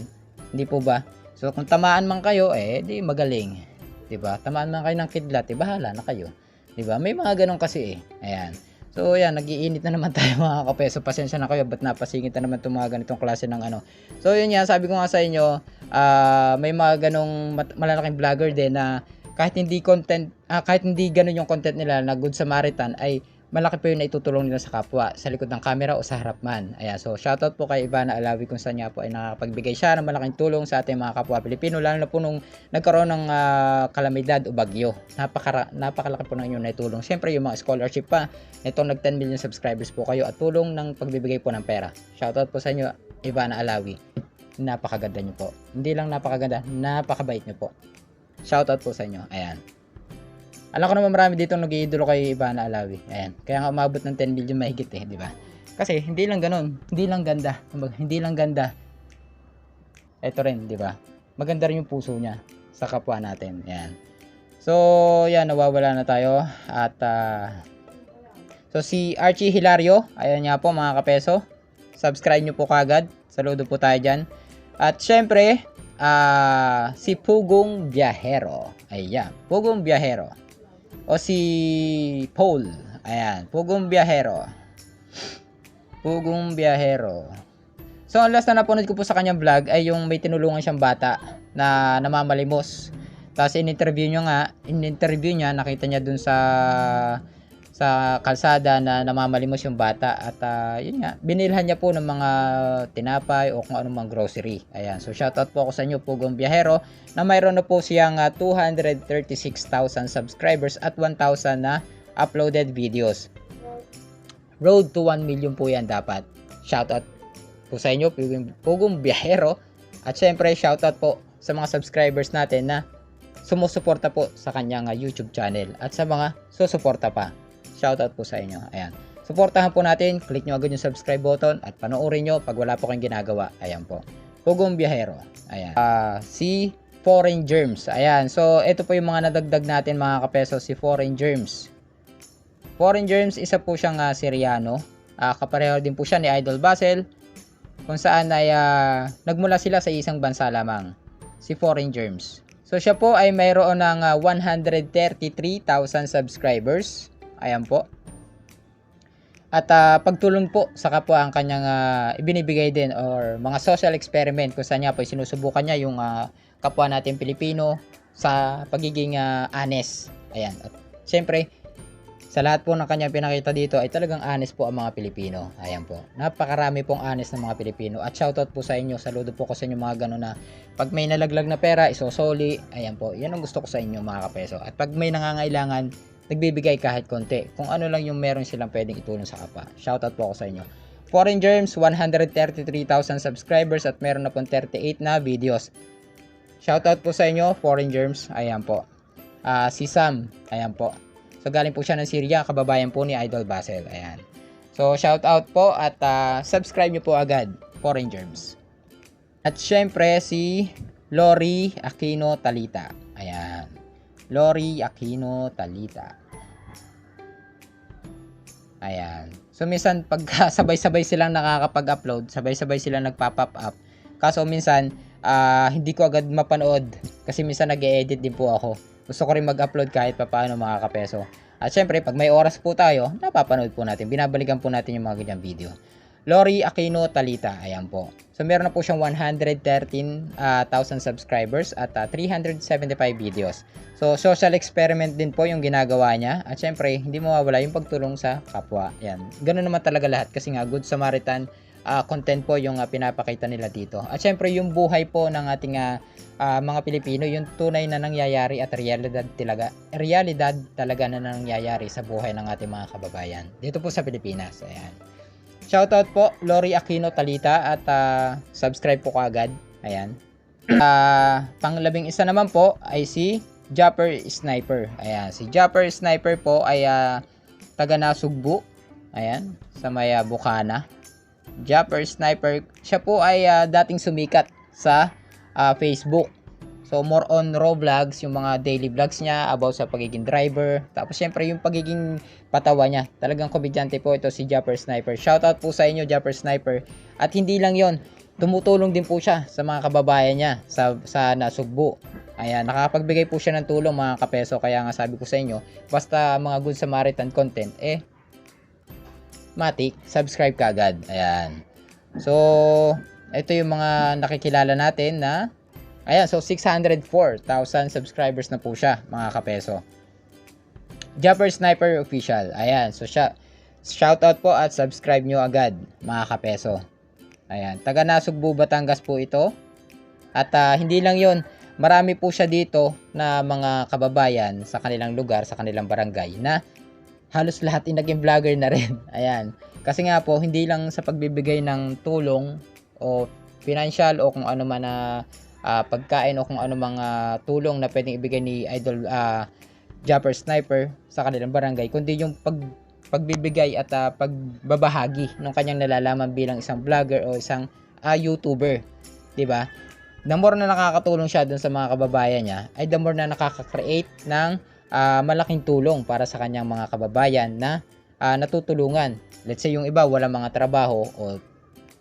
Hindi po ba? So, kung tamaan man kayo, di magaling. 'Di ba? Tamaan man kayo ng kidlat, bahala na kayo. 'Di ba? May mga ganun kasi Ayan. So, ayan, nagiinit na naman tayo mga kapeso. Pasensya na kayo, ba't napasingit na naman itong mga ganitong klase ng ano. So, yun yan, sabi ko nga sa inyo, may mga ganong malalaking vlogger din na kahit hindi ganun yung content nila na Good Samaritan, ay malaki po yung naitutulong nila sa kapwa, sa likod ng camera o sa harap man. Ayan, so shoutout po kay Ivana Alawi kung saan niya po ay nakakapagbigay siya ng malaking tulong sa ating mga kapwa Pilipino, lalo na po nung nagkaroon ng kalamidad o bagyo. Napakalaki po ng inyong naitulong. Siyempre yung mga scholarship pa, itong nag 10 million subscribers po kayo at tulong ng pagbibigay po ng pera. Shoutout po sa inyo, Ivana Alawi. Napakaganda niyo po. Hindi lang napakaganda, napakabait niyo po. Shoutout po sa inyo. Ayan. Alam ko naman marami dito nag-iidolo kay Ivana Alawi. Ayan. Kaya nga umabot ng 10 million mahigit di ba? Kasi hindi lang ganoon, hindi lang ganda. Hindi lang ganda. Ito rin, di ba? Maganda rin yung puso niya sa kapwa natin. Ayan. So, yan, nawawala na tayo. At so si Archie Hilario, ayan nga po mga kapeso. Subscribe nyo po kagad. Saludo po tayo dyan. At syempre, si Pugong Biyahero. Ayan, Pugong Biyahero. O si Paul. Ayan, Pugong Biyahero. Pugong Biyahero. So, ang last na napanood ko po sa kanyang vlog ay yung may tinulungan siyang bata na namamalimos. Tapos in-interview niya, nakita niya dun sa kalsada na namamalimos yung bata at yun nga, binilhan niya po ng mga tinapay o kung anong mga grocery. Ayan, so shoutout po ako sa inyo, Pugong Biyahero, na mayroon na po siyang 236,000 subscribers at 1,000 na uploaded videos. Road to 1 million po yan dapat. Shoutout po sa inyo, Pugong Biyahero, at syempre shoutout po sa mga subscribers natin na sumusuporta po sa kanyang YouTube channel at sa mga susuporta pa. Shoutout po sa inyo. Ayan. Suportahan po natin. Click nyo agad yung subscribe button at panoorin nyo pag wala po kayong ginagawa. Ayan po. Pugong Biyahero. Ayan. Si Foreign Germs. Ayan. So, ito po yung mga nadagdag natin mga kapeso. Si Foreign Germs. Foreign Germs, isa po siyang Syriano. Kapareho din po siya ni Idol Basel. Kung saan ay nagmula sila sa isang bansa lamang. Si Foreign Germs. So, siya po ay mayroon ng 133,000 subscribers. Ayan po. At pagtulong po sa kapwa ang kanyang ibinibigay din or mga social experiment kung saan niya po sinusubukan niya yung kapwa natin Pilipino sa pagiging honest. Ayan. At syempre, sa lahat po ng kanyang pinakita dito ay talagang honest po ang mga Pilipino. Ayan po. Napakarami pong honest ng mga Pilipino. At shoutout po sa inyo. Saludo po ko sa inyo mga gano'n na pag may nalaglag na pera, isosoli. Ayan po. Yan ang gusto ko sa inyo mga kapeso. At pag may nangangailangan, nagbibigay kahit konti. Kung ano lang yung meron silang pwedeng itulong sa kapwa. Shoutout po ako sa inyo. Foreign Germs, 133,000 subscribers at meron na pong 38 na videos. Shoutout po sa inyo, Foreign Germs. Ayan po. Si Sam. Ayan po. So, galing po siya ng Syria. Kababayan po ni Idol Basel. Ayan. So, shoutout po at subscribe nyo po agad, Foreign Germs. At syempre, si Lori Aquino Talita. Ayan. Lori Aquino Talita. Ayan. So, minsan, pagka sabay-sabay silang nakakapag-upload, sabay-sabay silang nagpa-pop up. Kaso, minsan, hindi ko agad mapanood. Kasi minsan, nag-e-edit din po ako. Gusto ko rin mag-upload kahit papaano mga kapeso. At syempre, pag may oras po tayo, napapanood po natin. Binabalikan po natin yung mga ganyang video. Lori Aquino Talita. Ayan po. So, meron na po siyang 113,000 subscribers at 375 videos. So, social experiment din po yung ginagawa niya. At syempre, hindi mawawala yung pagtulong sa kapwa. Ayan. Ganun naman talaga lahat. Kasi nga, Good Samaritan content po yung pinapakita nila dito. At syempre, yung buhay po ng ating mga Pilipino, yung tunay na nangyayari at realidad talaga na nangyayari sa buhay ng ating mga kababayan. Dito po sa Pilipinas. Ayan. Shoutout po, Lori Aquino Talita at subscribe po kaagad. Ayan. Pang-11 naman po ay si Japper Sniper. Ayan, si Japper Sniper po ay taga Nasugbu. Ayan, sa may Bukana. Japper Sniper, siya po ay dating sumikat sa Facebook. So more on raw vlogs, yung mga daily vlogs niya about sa pagiging driver. Tapos syempre yung pagiging patawa niya. Talagang komedyante po ito si Japper Sniper. Shoutout po sa inyo Japper Sniper. At hindi lang yon, tumutulong din po siya sa mga kababayan niya sa Nasugbu. Ayan, nakakapagbigay po siya ng tulong mga kapeso. Kaya nga sabi ko sa inyo, basta mga Good Samaritan content, matik, subscribe ka agad. Ayan. So, ito yung mga nakikilala natin na ayan, so 604,000 subscribers na po siya, mga kapeso. Japper Sniper Official. Ayan, so siya, shoutout po at subscribe nyo agad, mga kapeso. Ayan, taga Nasugbu, Batangas po ito. At hindi lang yon, marami po siya dito na mga kababayan sa kanilang lugar, sa kanilang barangay na halos lahat ay naging vlogger na rin. Ayan, kasi nga po, hindi lang sa pagbibigay ng tulong o financial o kung ano man na pagkain o kung ano mga tulong na pwedeng ibigay ni Idol Japper Sniper sa kanilang barangay, kundi yung pagbibigay at pagbabahagi ng kanyang nalalaman bilang isang vlogger o isang YouTuber, 'di ba? The more na nakakatulong siya dun sa mga kababayan niya, ay the more na nakaka-create ng malaking tulong para sa kanyang mga kababayan na natutulungan. Let's say yung iba wala mga trabaho o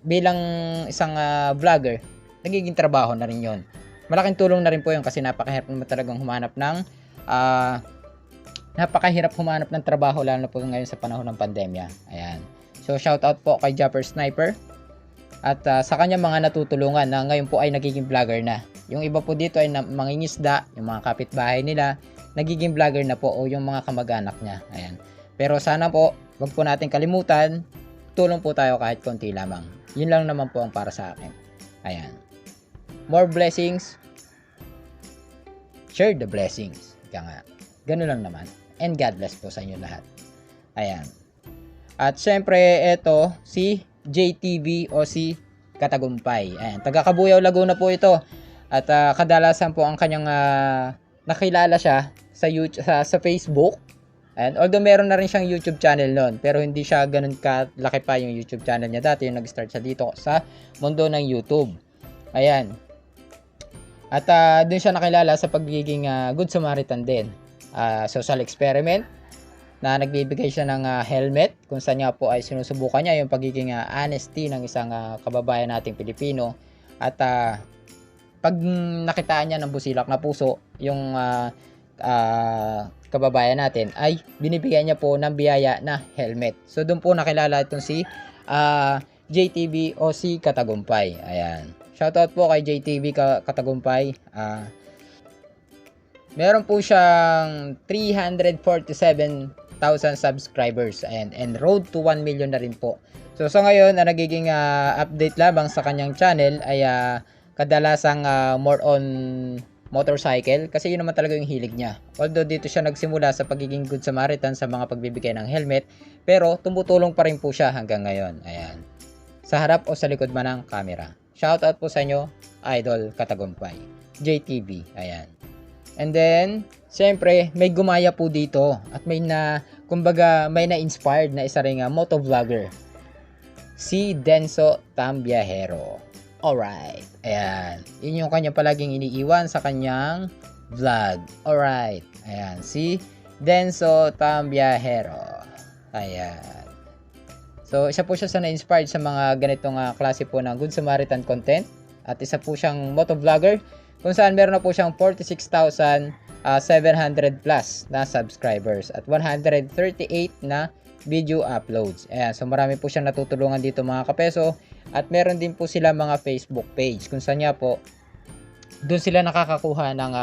bilang isang vlogger, nagiging trabaho na rin yon. Malaking tulong na rin po yun kasi napakahirap naman talagang humanap ng trabaho lalo na po ngayon sa panahon ng pandemya. Ayan. So shout out po kay Japper Sniper at sa kanya mga natutulungan na ngayon po ay nagiging vlogger na. Yung iba po dito ay mangingisda, yung mga kapitbahay nila, nagiging vlogger na po o yung mga kamag-anak niya. Ayan. Pero sana po, wag po natin kalimutan, tulong po tayo kahit konti lamang. Yun lang naman po ang para sa akin. Ayan. More blessings, share the blessings. Ika nga. Ganun lang naman. And God bless po sa inyo lahat. Ayan. At syempre, ito, si JTV o si Katagumpay. Ayan. Taga Cabuyao, Laguna po ito. At kadalasan po ang kanyang nakilala siya sa YouTube, sa Facebook. Ayan. Although meron na rin siyang YouTube channel noon, pero hindi siya ganun kalaki pa yung YouTube channel niya. Dati yung nag-start siya dito sa mundo ng YouTube. Ayan. At doon siya nakilala sa pagiging Good Samaritan din. Social experiment na nagbibigay siya ng helmet kung saan nga po ay sinusubukan niya yung pagiging honesty ng isang kababayan nating Pilipino. At pag nakitaan niya ng busilak na puso yung kababayan natin, ay binibigyan niya po ng biyaya na helmet. So doon po nakilala itong si JTV o si Katagumpay. Ayan. Shoutout po kay JTV Katagumpay. Meron po siyang 347,000 subscribers and road to 1 million na rin po. So sa ngayon, nagiging update lamang sa kanyang channel ay kadalasang more on motorcycle kasi yun naman talaga yung hilig niya. Although dito siya nagsimula sa pagiging Good Samaritan sa mga pagbibigay ng helmet, pero tumutulong pa rin po siya hanggang ngayon. Ayan. Sa harap o sa likod man ng camera. Shoutout po sa inyo, Idol Katagumpay. JTV. Ayan. And then, siyempre, may gumaya po dito at kumbaga, may na-inspired na isa ring motovlogger. Si Denso Tambiahero. Alright. Ayan. Yun yung kanya palaging iniiwan sa kanyang vlog. Alright. Ayan. Si Denso Tambiahero. Ayan. So, isa po siya sa na-inspired sa mga ganitong klase po ng Good Samaritan content. At isa po siyang motovlogger kung saan meron na po siyang 46,700 plus na subscribers at 138 na video uploads. Ayan, so marami po siyang natutulungan dito mga kapeso at meron din po sila mga Facebook page kung saan nga po doon sila nakakakuha ng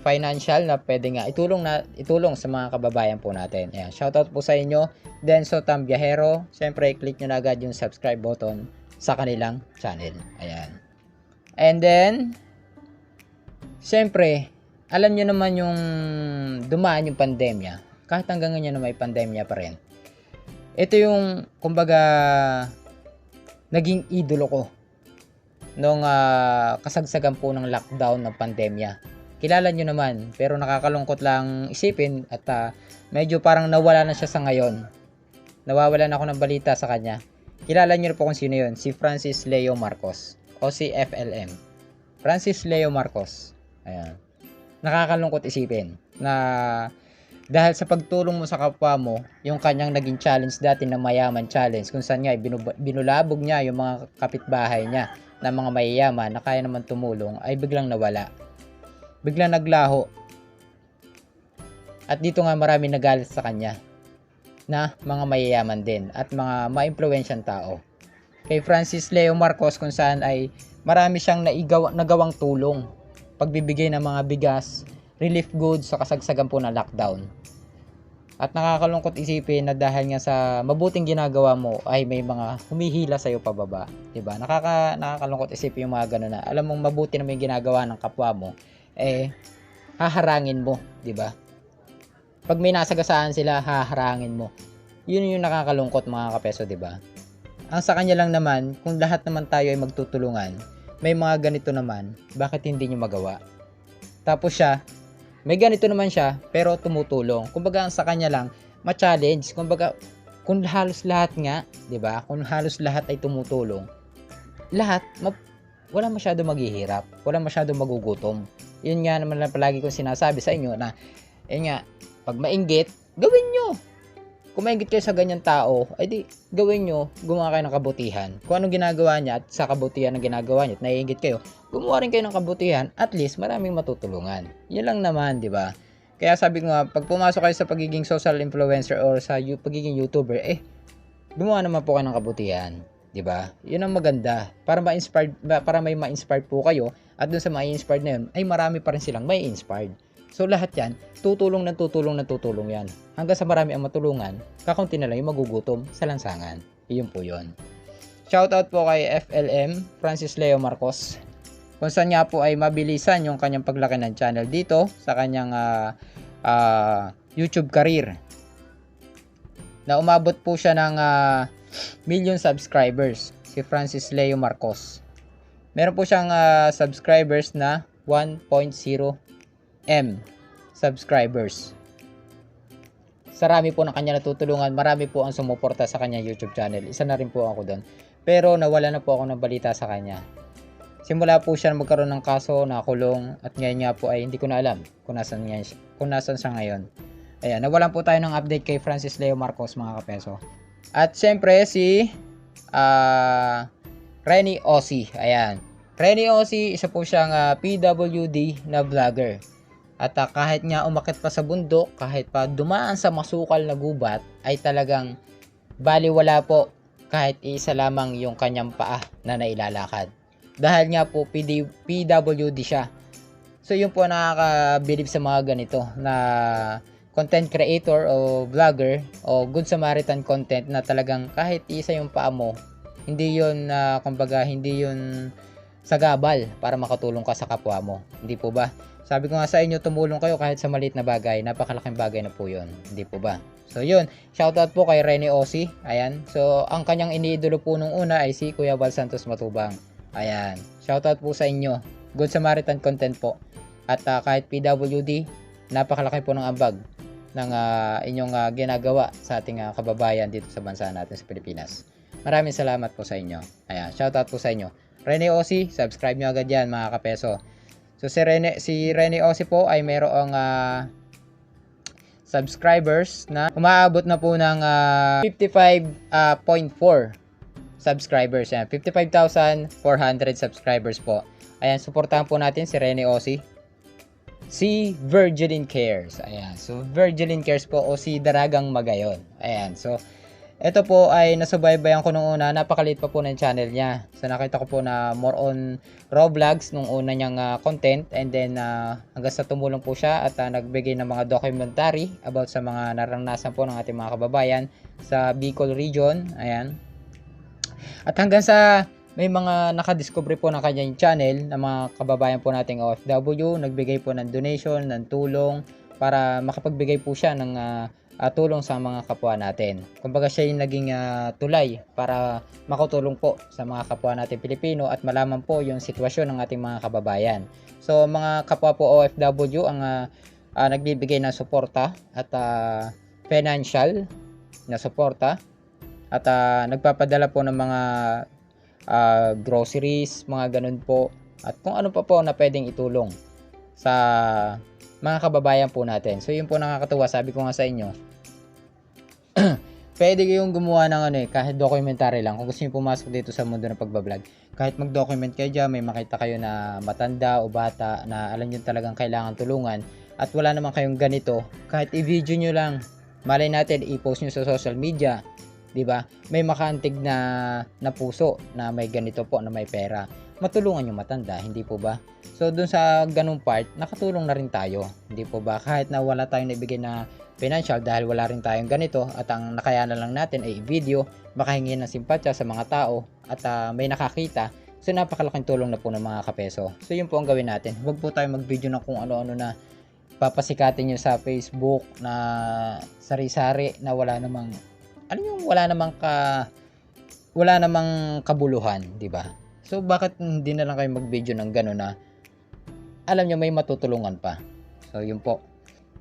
financial na pwede nga itulong sa mga kababayan po natin. Ayan, shoutout po sa inyo, Denso Tambiahero. Siyempre, click nyo na agad yung subscribe button sa kanilang channel. Ayan. And then, siyempre, alam nyo naman yung dumaan yung pandemya. Kahit hanggang ngayon na may pandemya pa rin. Ito yung, kumbaga, naging idolo ko. nung kasagsagan po ng lockdown ng pandemya. Kilala nyo naman, pero nakakalungkot lang isipin at medyo parang nawala na siya sa ngayon. Nawawalan ako ng balita sa kanya. Kilala nyo po kung sino yun, si Francis Leo Marcos o si FLM. Francis Leo Marcos. Ayan. Nakakalungkot isipin na dahil sa pagtulong mo sa kapwa mo, yung kanyang naging challenge dati na mayaman challenge, kung saan nga binulabog niya yung mga kapitbahay niya na mga mayayaman na kaya naman tumulong, ay biglang nawala. Biglang naglaho. At dito nga marami nagalit sa kanya na mga mayayaman din at mga maimpluwensyang tao. Kay Francis Leo Marcos kung saan ay marami siyang nagawang tulong. Pagbibigay ng mga bigas, relief goods sa kasagsagan po ng lockdown. At nakakalungkot isipin na dahil nga sa mabuting ginagawa mo ay may mga humihila sa iyo pababa, 'di ba? Nakakalungkot isipin yung mga ganun na alam mong mabuti na may ginagawa ng kapwa mo, haharangin mo, 'di ba? Pag may nasagasaan sila, haharangin mo. Yun yung nakakalungkot mga kapeso, 'di ba? Ang sa kanya lang naman, kung lahat naman tayo ay magtutulungan, may mga ganito naman, bakit hindi nyo magawa? Tapos siya, may ganito naman siya, pero tumutulong. Kumbaga, sa kanya lang, ma-challenge. Kumbaga, kung halos lahat nga, 'di ba? Kung halos lahat ay tumutulong, wala masyado maghihirap, wala masyado magugutom. Yun nga naman lang palagi kong sinasabi sa inyo na, nga, pag mainggit, gawin nyo. Kung mainggit kayo sa ganyan tao, ay di, gawin nyo, gumawa kayo ng kabutihan. Kung anong ginagawa niya at sa kabutihan na ginagawa niya at naiinggit kayo, gumawa rin kayo ng kabutihan, at least maraming matutulungan. Yun lang naman, di ba? Kaya sabi ko nga, pag pumasok kayo sa pagiging social influencer or sa pagiging YouTuber, gumawa naman po kayo ng kabutihan. 'Di ba? 'Yun ang maganda para may ma-inspired po kayo at dun sa ma-inspired na 'yun ay marami pa rin silang may inspired. So lahat 'yan, tutulong 'yan. Hanggang sa marami ang matulungan, kakaunti na lang yung magugutom sa lansangan. Iyon po 'yon. Shoutout po kay FLM, Francis Leo Marcos. Kung saan nga po ay mabilisan yung kanyang paglaki ng channel dito sa kanyang YouTube career. Na umabot po siya ng million subscribers, si Francis Leo Marcos. Meron po siyang subscribers na 1.0M subscribers. Sarami po ng kanya natutulungan, marami po ang sumuporta sa kanya YouTube channel. Isa na rin po ako doon. Pero nawala na po ako ng balita sa kanya. Simula po siya magkaroon ng kaso, nakulong, at ngayon nga po ay hindi ko na alam kung nasan siya ngayon. Ayan, nawalan po tayo ng update kay Francis Leo Marcos mga kapeso. At syempre si Renny Ossie. Ayan. Renny Ossie, isa po siyang PWD na vlogger. At kahit nga umakyat pa sa bundok, kahit pa dumaan sa masukal na gubat, ay talagang baliwala po kahit isa lamang yung kanyang paa na nailalakad. Dahil nga po PWD siya. So yun po nakakabilib sa mga ganito na content creator o vlogger o Good Samaritan content na talagang kahit isa yung paa mo, hindi yun kumbaga hindi yun sagabal para makatulong ka sa kapwa mo. Hindi po ba? Sabi ko nga sa inyo, tumulong kayo kahit sa maliit na bagay, napakalaking bagay na po yun. Hindi po ba? So yun, shoutout po kay Renny Ossie. Ayan. So ang kanyang iniidolo po nung una ay si Kuya Val Santos Matubang. Ayan. Shoutout po sa inyo. Good Samaritan content po. At kahit PWD, napakalaki po ng ambag ng inyong ginagawa sa ating kababayan dito sa bansa natin sa Pilipinas. Maraming salamat po sa inyo. Ayan, shoutout po sa inyo. Renny Ossie, subscribe nyo agad yan mga kapeso. So si Renny Ossie po ay mayroong subscribers na umaabot na po ng 55.4 subscribers. Ayan, 55,400 subscribers po. Ayan, suportahan po natin si Renny Ossie. Si Virgilin Cares. Ayan. So, Virgilin Cares po o si Daragang Magayon. Ayan. So, ito po ay nasubaybayan ko nung una. Napakaliit pa po ng channel niya. So, nakita ko po na more on raw vlogs nung una niyang content. And then, hanggang sa tumulong po siya at nagbigay ng mga documentary about sa mga naranasan po ng ating mga kababayan sa Bicol region. Ayan. At hanggang sa may mga nakadiscover po ng kanyang channel na mga kababayan po nating OFW, nagbigay po ng donation, ng tulong para makapagbigay po siya ng tulong sa mga kapwa natin. Kumbaga siya yung naging tulay para makatulong po sa mga kapwa natin Pilipino at malaman po yung sitwasyon ng ating mga kababayan. So mga kapwa po OFW ang nagbibigay ng suporta at financial na suporta at nagpapadala po ng mga groceries, mga ganun po, at kung ano pa po na pwedeng itulong sa mga kababayan po natin. So yun po nakakatuwa, sabi ko nga sa inyo, pwede kayong gumawa ng kahit documentary lang. Kung gusto niyo pumasok dito sa mundo ng pagbablog, kahit mag-document kayo dyan, may makita kayo na matanda o bata na alam nyo talagang kailangan tulungan at wala naman kayong ganito, kahit i-video nyo lang, malay natin i-post nyo sa social media, 'di ba? May makaantig na puso na may ganito po, na may pera. Matulungan yung matanda, hindi po ba? So dun sa ganung part, nakatulong na rin tayo, hindi po ba? Kahit na wala tayong naibigay na financial dahil wala rin tayong ganito at ang nakayanan lang natin ay video, makahingi ng simpatya sa mga tao at may nakakita. So napakalaking tulong na po ng mga kapeso. So yun po ang gawin natin. Huwag po tayong mag-video na kung ano-ano na papasikatin nyo sa Facebook na sari-sari na wala namang wala namang kabuluhan, di ba? So bakit hindi na lang kayo mag-video ng gano'n na alam nyo may matutulungan pa? So yun po.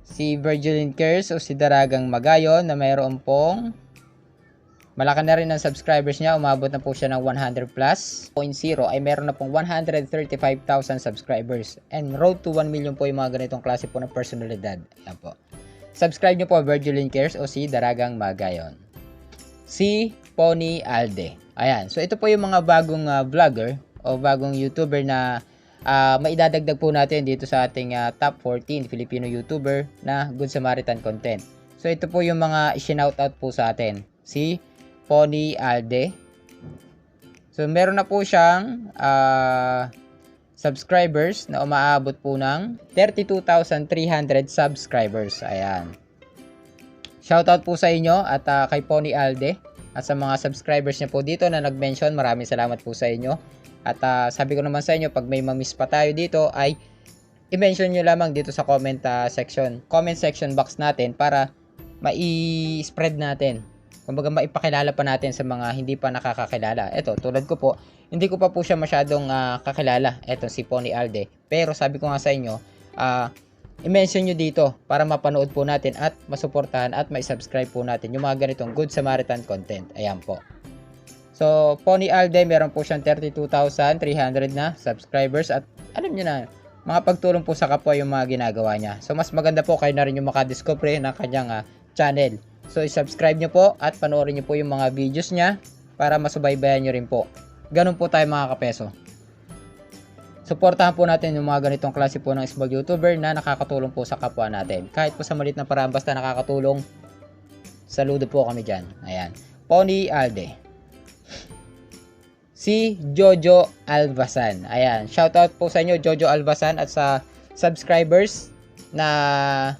Si Virgilin Cares o si Daragang Magayon na mayroon pong malaki na rin ang subscribers niya, umabot na po siya ng 100 plus 0 ay meron na pong 135,000 subscribers, and road to 1 million po yung mga ganitong klase po ng personalidad. Yan po. Subscribe nyo po Virgilin Cares o si Daragang Magayon. Si Pony Alde. Ayan. So ito po yung mga bagong vlogger o bagong YouTuber na maidadagdag po natin dito sa ating top 14 Filipino YouTuber na Good Samaritan content. So ito po yung mga i-shoutout po sa atin. Si Pony Alde. So meron na po siyang subscribers na umaabot po ng 32,300 subscribers. Ayan. Shoutout po sa inyo at kay Pony Alde at sa mga subscribers niya po dito na nag-mention. Maraming salamat po sa inyo. At sabi ko naman sa inyo, pag may mamiss pa tayo dito ay i-mention nyo lamang dito sa comment section box natin para mai-spread natin. Kumbaga maipakilala pa natin sa mga hindi pa nakakakilala. Ito, tulad ko po, hindi ko pa po siya masyadong kakilala. Ito si Pony Alde. Pero sabi ko nga sa inyo, i-mention nyo dito para mapanood po natin at masuportahan at mai-subscribe po natin yung mga ganitong Good Samaritan content. Ayan po. So, Pony Alde, meron po siyang 32,300 na subscribers at alam nyo na, mga pagtulong po sa kapwa yung mga ginagawa niya. So, mas maganda po kayo na rin yung makadiscover ng kanyang channel. So, i-subscribe nyo po at panoorin nyo po yung mga videos niya para masubaybayan nyo rin po. Ganun po tayo mga kapeso. Suportahan po natin yung mga ganitong klase po ng small YouTuber na nakakatulong po sa kapwa natin. Kahit po sa maliit na paraan, basta nakakatulong, saludo po kami dyan. Ayan. Pony Alde. Si Jojo Albasan. Ayan. Shoutout po sa inyo, Jojo Albasan, at sa subscribers na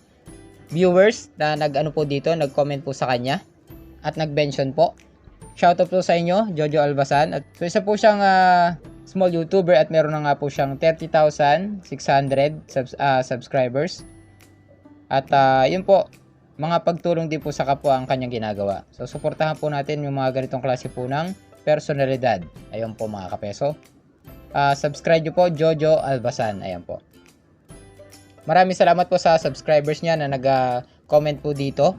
viewers na nag-ano po dito, nag-comment po sa kanya at nag-mention po. Shoutout po sa inyo, Jojo Albasan. At so isa po siyang small YouTuber at meron na nga po siyang 30,600 subscribers. At yun po, mga pagtulong din po sa kapwa ang kanyang ginagawa. So suportahan po natin yung mga ganitong klase po ng personalidad. Ayun po mga kapeso. Subscribe nyo po, Jojo Albasan. Ayan po. Maraming salamat po sa subscribers niya na nag-comment po dito.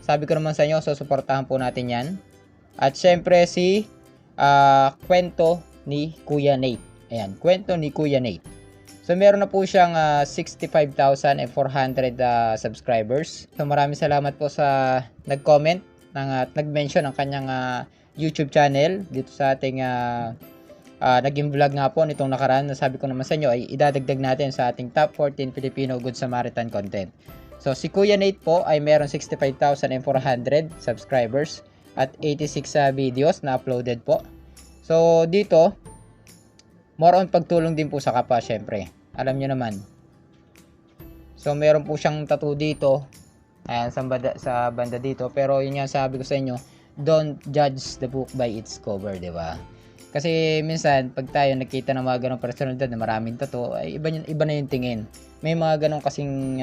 Sabi ko naman sa inyo, so suportahan po natin yan. At syempre si Kwento ni Kuya Nate. Ayan, Kwento ni Kuya Nate. So meron na po siyang 65,400 subscribers. So maraming salamat po sa nag-comment at nag-mention ng kanyang YouTube channel dito sa ating naging vlog nga po nitong nakaraan na sabi ko naman sa inyo ay idadagdag natin sa ating top 14 Filipino Good Samaritan content. So si Kuya Nate po ay meron 65,400 subscribers at 86 videos na uploaded po. So dito, more on pagtulong din po sa kapwa syempre. Alam nyo naman. So meron po siyang tattoo dito. Ayan, sa banda dito. Pero yun nga sabi ko sa inyo, don't judge the book by its cover, di ba? Kasi minsan pag tayo nakita ng mga ganong personalidad na maraming tattoo, ay iba na yung tingin. May mga ganong kasing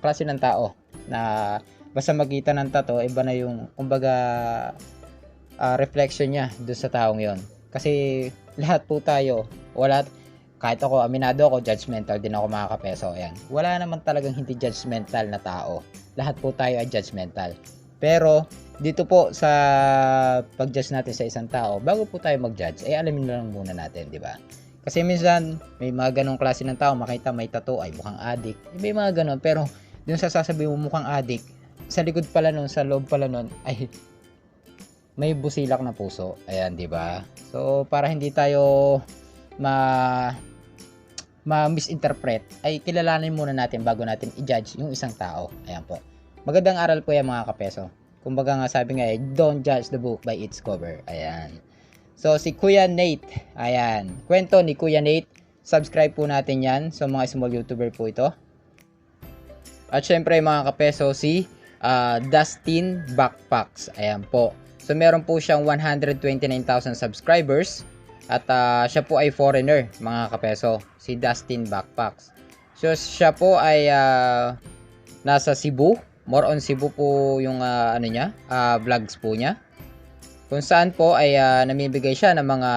klase ng tao na basta makita ng tattoo, iba na yung kumbaga reflection niya doon sa taong yon. Kasi lahat po tayo, kahit ako, aminado ako, judgmental din ako mga kapeso. Ayan. Wala naman talagang hindi judgmental na tao. Lahat po tayo ay judgmental. Pero dito po sa pag-judge natin sa isang tao, bago po tayo mag-judge, ay alamin lang muna natin, di ba? Kasi minsan may mga ganong klase ng tao, makita may tattoo ay mukhang adik. May mga ganon, pero yung sasabihin mo mukhang adik, sa likod pala nun, sa loob pala nun, ay may busilak na puso. Ayan, di ba? So para hindi tayo ma-misinterpret, ay kilalanin muna natin bago natin i-judge yung isang tao. Ayan po. Magandang aral po yan mga kapeso. Kumbaga nga sabi nga don't judge the book by its cover. Ayan. So si Kuya Nate, ayan. Kwento ni Kuya Nate. Subscribe po natin yan. So mga small YouTuber po ito. At syempre mga kapeso si Dustin Backpacks. Ayan po. So meron po siyang 129,000 subscribers. At siya po ay foreigner mga kapeso. Si Dustin Backpacks. So siya po ay nasa Cebu. More on Cebu po yung vlogs po niya. Kung saan po ay namibigay siya ng mga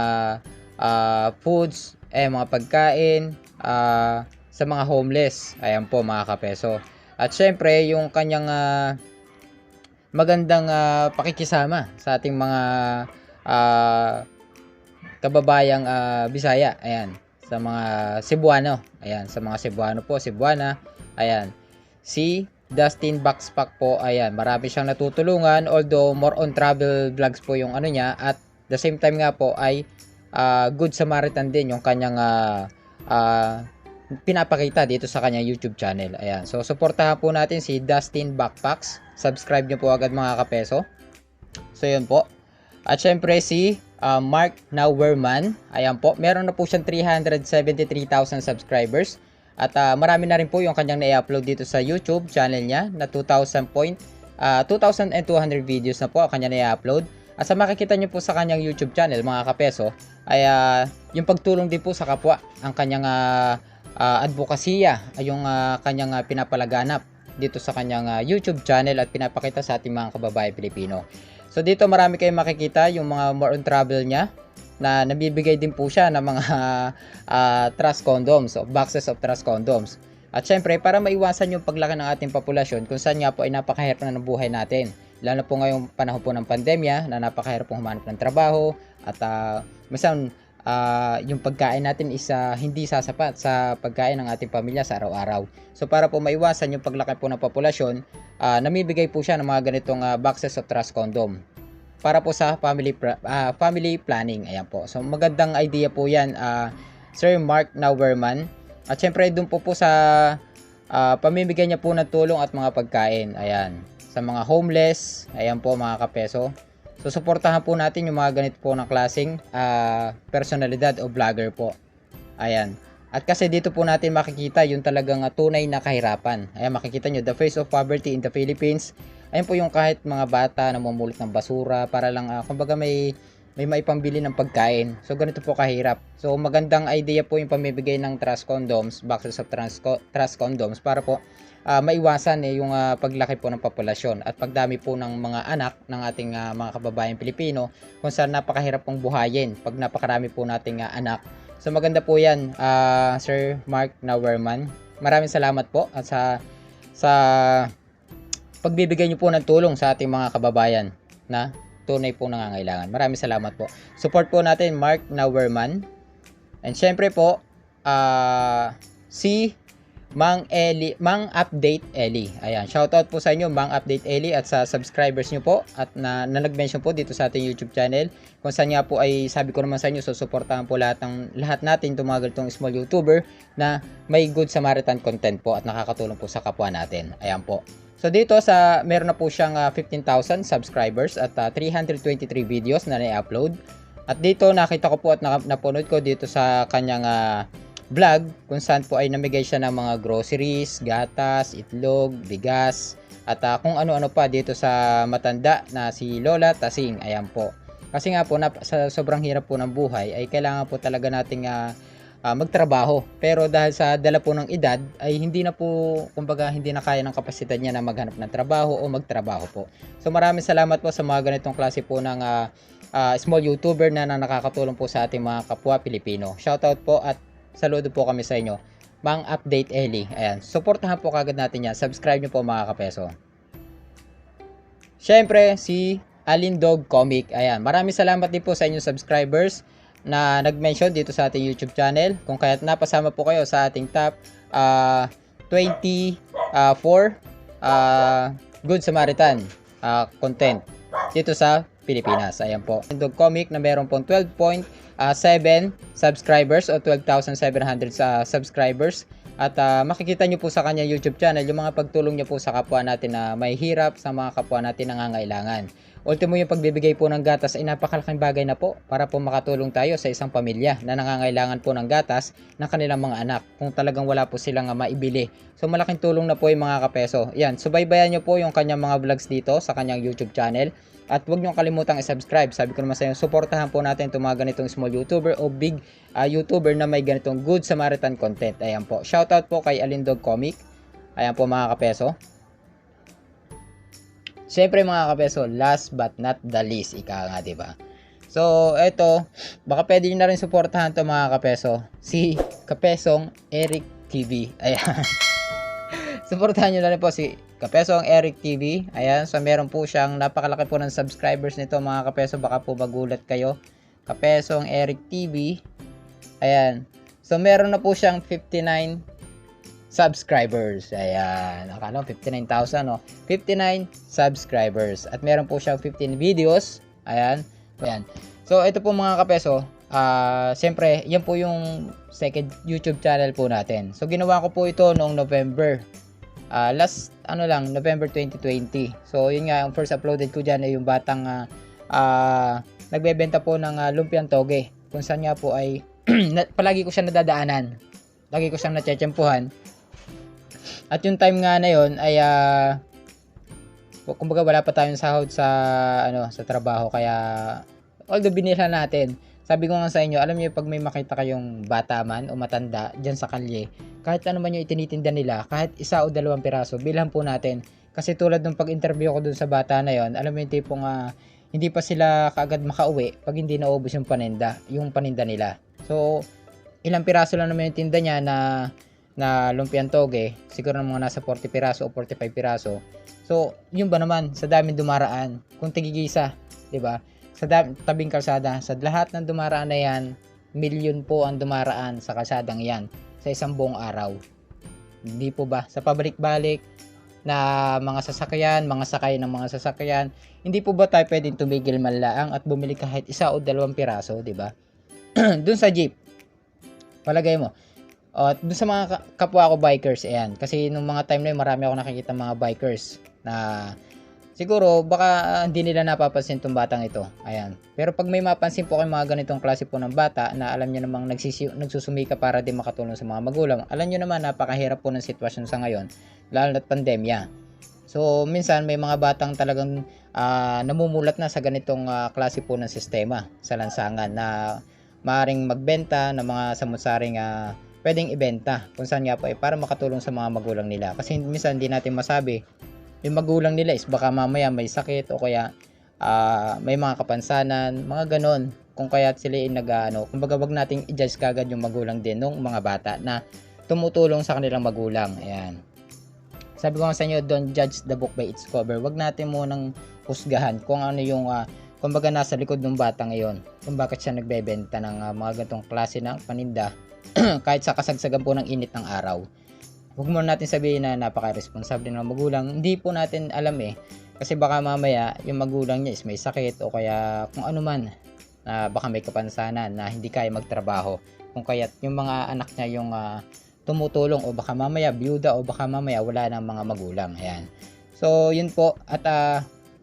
foods, mga pagkain sa mga homeless. Ayan po mga kapeso. At syempre yung kanyang magandang pakikisama sa ating mga kababayang Bisaya. Ayan, sa mga Cebuano. Ayan, sa mga Cebuano po, Cebuana. Ayan. Si Dustin Backpack po, ayan, marami siyang natutulungan, although more on travel vlogs po yung niya, at the same time nga po ay Good Samaritan din yung kanyang pinapakita dito sa kanyang YouTube channel. Ayan, so suportahan po natin si Dustin Backpacks. Subscribe nyo po agad mga kapeso. So yun po. At syempre si Mark Nauwerman, ayan po, meron na po siyang 373,000 subscribers. At marami na rin po yung kanyang na-upload dito sa YouTube channel niya na 2,200 videos na po ang kanya na-upload. At sa makikita nyo po sa kanyang YouTube channel mga kapeso ay yung pagtulong din po sa kapwa, ang kanyang advokasya, ay yung kanyang pinapalaganap dito sa kanyang YouTube channel at pinapakita sa ating mga kababayan Pilipino. So dito marami kayong makikita yung mga more on travel niya, na nabibigay din po siya ng mga trust condoms o boxes of trust condoms. At syempre, para maiwasan yung paglaki ng ating populasyon, kung saan nga po ay napakahirap na ng buhay natin. Lalo po ngayong panahon po ng pandemya, na napakahirap pong humanap ng trabaho, at minsan yung pagkain natin is hindi sasapat sa pagkain ng ating pamilya sa araw-araw. So para po maiwasan yung paglaki po ng populasyon, namibigay po siya ng mga ganitong boxes of trust condom para po sa family planning. Ayan po. So magandang idea po 'yan, Sir Mark Nauwerman. At syempre doon po sa pamimigay niya po ng tulong at mga pagkain. Ayan. Sa mga homeless, ayan po mga kapeso. So suportahan po natin yung mga ganito po ng klaseng personalidad o vlogger po. Ayan. At kasi dito po natin makikita yung talagang tunay na kahirapan. Ayan, makikita nyo, the face of poverty in the Philippines. Ayan po yung kahit mga bata na mamulot ng basura para lang, kumbaga may maipambili ng pagkain. So ganito po kahirap. So magandang idea po yung pamibigay ng trust condoms, boxes of trust condoms, para po maiwasan yung paglaki po ng populasyon at pagdami po ng mga anak ng ating mga kababayang Pilipino, kung saan napakahirap pong buhayin pag napakarami po nating anak. So maganda po yan, Sir Mark Nauwerman. Maraming salamat po at sa pagbibigay niyo po ng tulong sa ating mga kababayan na tunay po nangangailangan. Maraming salamat po. Support po natin Mark Nauwerman. And syempre po, si Mang Update Eli. Ayan, shoutout po sa inyo Mang Update Eli at sa subscribers niyo po at na nag-mention po dito sa ating YouTube channel. Kung saan nga po ay sabi ko naman sa inyo, susuportahan po lahat natin itong mga ganitong small YouTuber na may Good Samaritan content po at nakakatulong po sa kapwa natin. Ayan po. So dito meron na po siyang 15,000 subscribers at 323 videos na na-upload. At dito nakita ko po at napanood ko dito sa kanyang vlog kung saan po ay namigay siya ng mga groceries, gatas, itlog, bigas at kung ano-ano pa dito sa matanda na si Lola Tasing. Ayan po. Kasi nga po sa sobrang hirap po ng buhay ay kailangan po talaga nating magtrabaho. Pero dahil sa dala po ng edad ay hindi na po, kumbaga hindi na kaya ng kapasidad niya na maghanap ng trabaho o magtrabaho po. So maraming salamat po sa mga ganitong klase po ng small YouTuber na nakakatulong po sa ating mga kapwa Pilipino. Shoutout po at saludo po kami sa inyo. Mang Update Eli. Ayan, suportahan po kagad natin yan. Subscribe nyo po mga kapeso. Syempre, si Alindog Comic. Ayan, maraming salamat din po sa inyong subscribers na nag-mention dito sa ating YouTube channel. Kung kaya't napasama po kayo sa ating top 24 Good Samaritan content dito sa Pilipinas. Ayan po. Alindog Comic na meron pong 12.7 subscribers o 12,700 subscribers. At makikita nyo po sa kanya YouTube channel yung mga pagtulong niya po sa kapwa natin na may hirap, sa mga kapwa natin na nangangailangan. Ultimo yung pagbibigay po ng gatas ay napakalaking bagay na po para po makatulong tayo sa isang pamilya na nangangailangan po ng gatas ng kanilang mga anak kung talagang wala po silang maibili. So malaking tulong na po yung mga kapeso. Yan, subaybayan nyo po yung kanyang mga vlogs dito sa kanyang YouTube channel. At huwag nyo kalimutang i-subscribe. Sabi ko naman sa inyo, suportahan po natin itong mga ganitong small YouTuber o big YouTuber na may ganitong Good Samaritan content. Ayan po. Shoutout po kay Alindog Comic. Ayan po mga kapeso. Siyempre mga kapeso, last but not the least, ika nga, diba? So, eto, baka pwede nyo na rin suportahan to mga kapeso. Si Kapesong Eric TV. Ayan. Suportahan nyo na rin po si Kapesong Eric TV. Ayan, so meron po siyang napakalaki po ng subscribers nito mga kapeso. Baka po magulat kayo. Kapesong Eric TV. Ayan. So meron na po siyang 59 subscribers. Ayan. Akala ko 59,000, no? 59 subscribers. At meron po siyang 15 videos. Ayan. Ayan. So ito po mga kapeso. Siyempre, yan po yung second YouTube channel po natin. So ginawa ko po ito noong November. November 2020. So yun nga, yung first uploaded ko dyan ay yung batang nagbebenta po ng lumpiang toge. Kung saan nga po ay palagi ko siya nadadaanan. Lagi ko siyang natsetsempuhan. At yung time nga na yun ay kumbaga wala pa tayong sahod sa trabaho, kaya although binilhan natin. Sabi ko nga sa inyo, alam niyo pag may makita kayong bata man o matanda diyan sa kalye, kahit ano man yung itinitinda nila, kahit isa o dalawang piraso, bilhan po natin. Kasi tulad nung pag-interview ko dun sa bata na yon, alam mo yung tipong hindi pa sila kaagad makauwi pag hindi naubos yung paninda nila. So, ilang piraso lang naman yung tinda niya na lumpiang toge, siguro ng mga nasa 40 piraso o 45 piraso. So, yun ba naman, sa daming dumaraan, kung tigigisa, 'di ba? Sa tabing kalsada, sa lahat ng dumaraan na yan, milyon po ang dumaraan sa kalsadang yan sa isang buong araw. Hindi po ba? Sa pabalik-balik na mga sasakyan, mga sakay ng mga sasakyan, hindi po ba tayo pwedeng tumigil manlaang at bumili kahit isa o dalawang piraso, di ba? Dun sa jeep, palagay mo. At dun sa mga kapwa ko bikers, ayan. Kasi nung mga time na yun, marami ako nakikita mga bikers na siguro baka hindi nila napapansin tong batang ito. Ayan. Pero pag may mapansin po kayo mga ganitong klase po ng bata na alam niyo namang nagsusumika para din makatulong sa mga magulang, alam niyo naman napakahirap po ng sitwasyon sa ngayon, lalo na't pandemya. So minsan may mga batang talagang namumulat na sa ganitong klase po ng sistema sa lansangan na maaring magbenta ng mga samut-saring pwedeng ibenta kung saan nga po para makatulong sa mga magulang nila. Kasi minsan hindi natin masabi yung magulang nila is baka mamaya may sakit o kaya may mga kapansanan, mga ganon. Kung kaya sila kumbaga wag nating i-judge kagad yung magulang din ng mga bata na tumutulong sa kanilang magulang. Ayan. Sabi ko nga sa inyo, don't judge the book by its cover. Wag natin munang husgahan kung ano yung kumbaga nasa likod ng bata ngayon. Kung bakit siya nagbebenta ng mga ganitong klase ng paninda kahit sa kasagsagan po ng init ng araw. Huwag mo natin sabihin na napaka-responsable ng magulang. Hindi po natin alam Kasi baka mamaya yung magulang niya is may sakit o kaya kung ano man. Baka may kapansanan na hindi kaya magtrabaho. Kung kaya yung mga anak niya yung tumutulong o baka mamaya byuda o baka mamaya wala ng mga magulang. Ayan. So yun po. At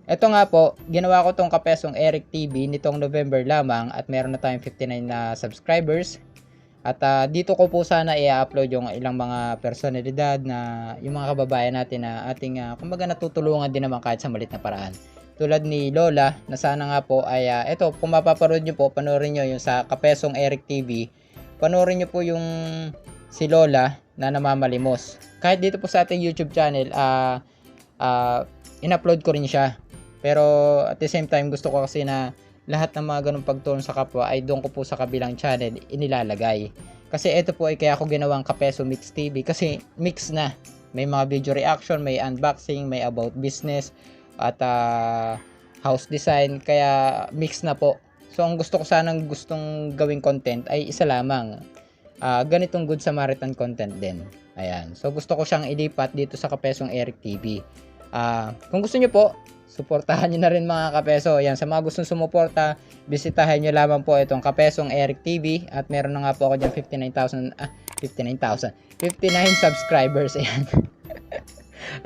eto nga po, ginawa ko tong Kapesong Eric TV nitong November lamang at meron na tayong 59 na subscribers. At dito ko po sana i-upload yung ilang mga personalidad na yung mga kababayan natin na ating kumbaga natutulungan din naman kahit sa maliit na paraan. Tulad ni Lola na sana nga po ay eto, kung mapapanood nyo po, panoorin nyo yung sa Kapesong Eric TV. Panoorin nyo po yung si Lola na namamalimos. Kahit dito po sa ating YouTube channel, in-upload ko rin siya. Pero at the same time, gusto ko kasi na lahat ng mga ganung pagtulong sa kapwa ay doon ko po sa kabilang channel inilalagay. Kasi ito po ay kaya ako ginawang Kapeso Mix TV kasi mix na. May mga video reaction, may unboxing, may about business at house design, kaya mix na po. So ang gusto ko sanang gustong gawing content ay isa lamang. Ganitong Good Samaritan content din. Ayan. So gusto ko siyang ilipat dito sa Kapesong Eric TV. Kung gusto niyo po, suportahan nyo na rin mga kapeso. Yan, sa mga gustong sumuporta, bisitahin nyo lamang po itong Kapesong Eric TV. At meron na nga po ako dyan 59 subscribers. Ayan.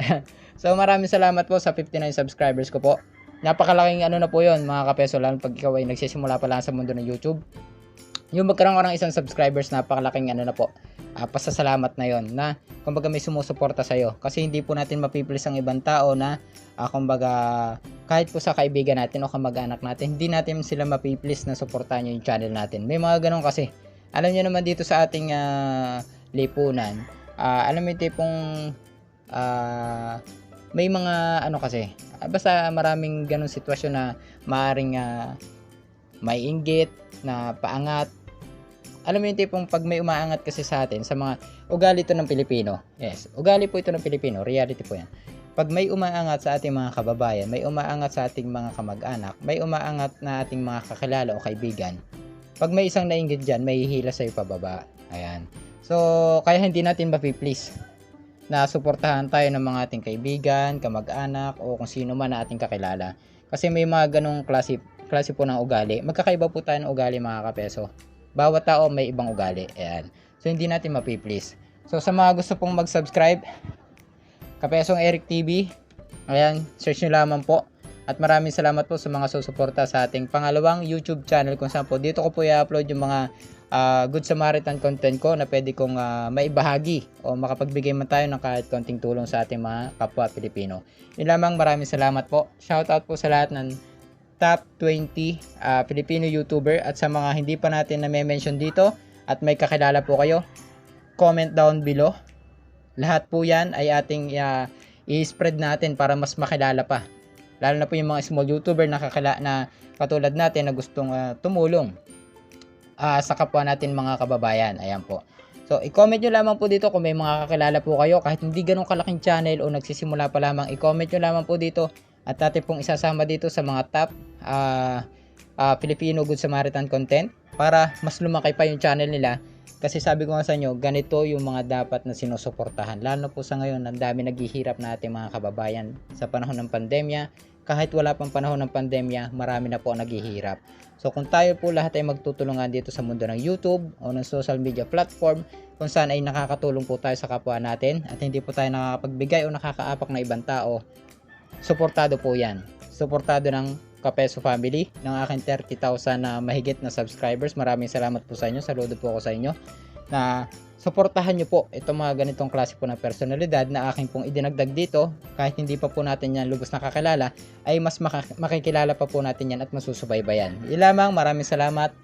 Ayan. So maraming salamat po sa 59 subscribers ko po. Napakalaking ano na po yun mga kapeso, lalo pag ikaw ay nagsisimula pa lang sa mundo ng YouTube. Yung magkaroon ko ng isang subscribers, napakalaking ano na po. Pasasalamat na yon na kumbaga may sumusuporta sa iyo, kasi hindi po natin mapiplis ang ibang tao na kumbaga kahit po sa kaibigan natin o kamag-anak natin, hindi natin sila mapiplis na suportahan yung channel natin. May mga ganun kasi. Alam niyo naman dito sa ating lipunan, alam mo yung tipong may mga ano kasi, basta maraming ganung sitwasyon na maaring may inggit na paangat. Alam mo yung tipong pag may umaangat kasi sa atin, sa mga ugali ito ng Pilipino. Yes, ugali po ito ng Pilipino, reality po yan. Pag may umaangat sa ating mga kababayan, may umaangat sa ating mga kamag-anak, may umaangat na ating mga kakilala o kaibigan, pag may isang nainggit dyan, may hihila sa'yo pababa. Ayan. So, kaya hindi natin mapiplease na suportahan tayo ng mga ating kaibigan, kamag-anak, o kung sino man na ating kakilala. Kasi may mga ganong klase po ng ugali. Magkakaiba po tayo ng ugali mga kapeso. Bawat tao may ibang ugali. Ayan. So, hindi natin mapiplease. So, sa mga gusto pong mag-subscribe, Kapesong Eric TV, ayan, search nyo lamang po. At maraming salamat po sa mga susuporta sa ating pangalawang YouTube channel kung saan po dito ko po i-upload yung mga Good Samaritan content ko na pwede kong maibahagi o makapagbigay man tayo ng kahit konting tulong sa ating mga kapwa Pilipino. Yun lamang, maraming salamat po. Shoutout po sa lahat ng top 20 Filipino YouTuber, at sa mga hindi pa natin na-mention dito at may kakilala po kayo, comment down below. Lahat po yan ay ating i-spread natin para mas makilala pa. Lalo na po yung mga small YouTuber na katulad natin na gustong tumulong sa kapwa natin mga kababayan. Ayan po. So, i-comment nyo lamang po dito kung may mga kakilala po kayo, kahit hindi ganun kalaking channel o nagsisimula pa lamang, i-comment nyo lamang po dito. At natin pong isasama dito sa mga top Filipino Good Samaritan content para mas lumaki pa yung channel nila. Kasi sabi ko nga sa inyo, ganito yung mga dapat na sinusuportahan. Lalo po sa ngayon, ang dami naghihirap na ating mga kababayan sa panahon ng pandemya. Kahit wala pang panahon ng pandemya, marami na po naghihirap. So kung tayo po lahat ay magtutulungan dito sa mundo ng YouTube o ng social media platform, kung saan ay nakakatulong po tayo sa kapwa natin at hindi po tayo nakakapagbigay o nakakaapak na ibang tao, suportado po yan. Suportado ng Kapeso family, ng aking 30,000 na mahigit na subscribers. Maraming salamat po sa inyo. Saludo po ako sa inyo na suportahan nyo po itong mga ganitong klase po ng personalidad na aking pong idinagdag dito. Kahit hindi pa po natin yan lubos nakakilala, ay mas makikilala pa po natin yan at masusubaybayan. Yun lamang, maraming salamat.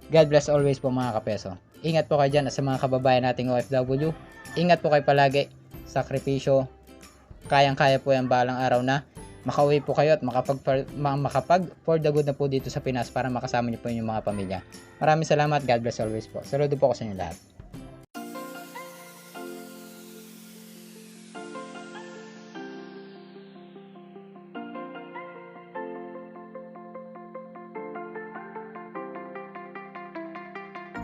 God bless always po mga kapeso. Ingat po kayo dyan at sa mga kababayan nating OFW. Ingat po kayo palagi. Sakripisyo, kayang-kaya po yan balang araw na makauwi po kayo at makapag for the good na po dito sa Pinas para makasama niyo po yung mga pamilya. Maraming salamat. God bless always po. Saludo po ako sa inyo lahat.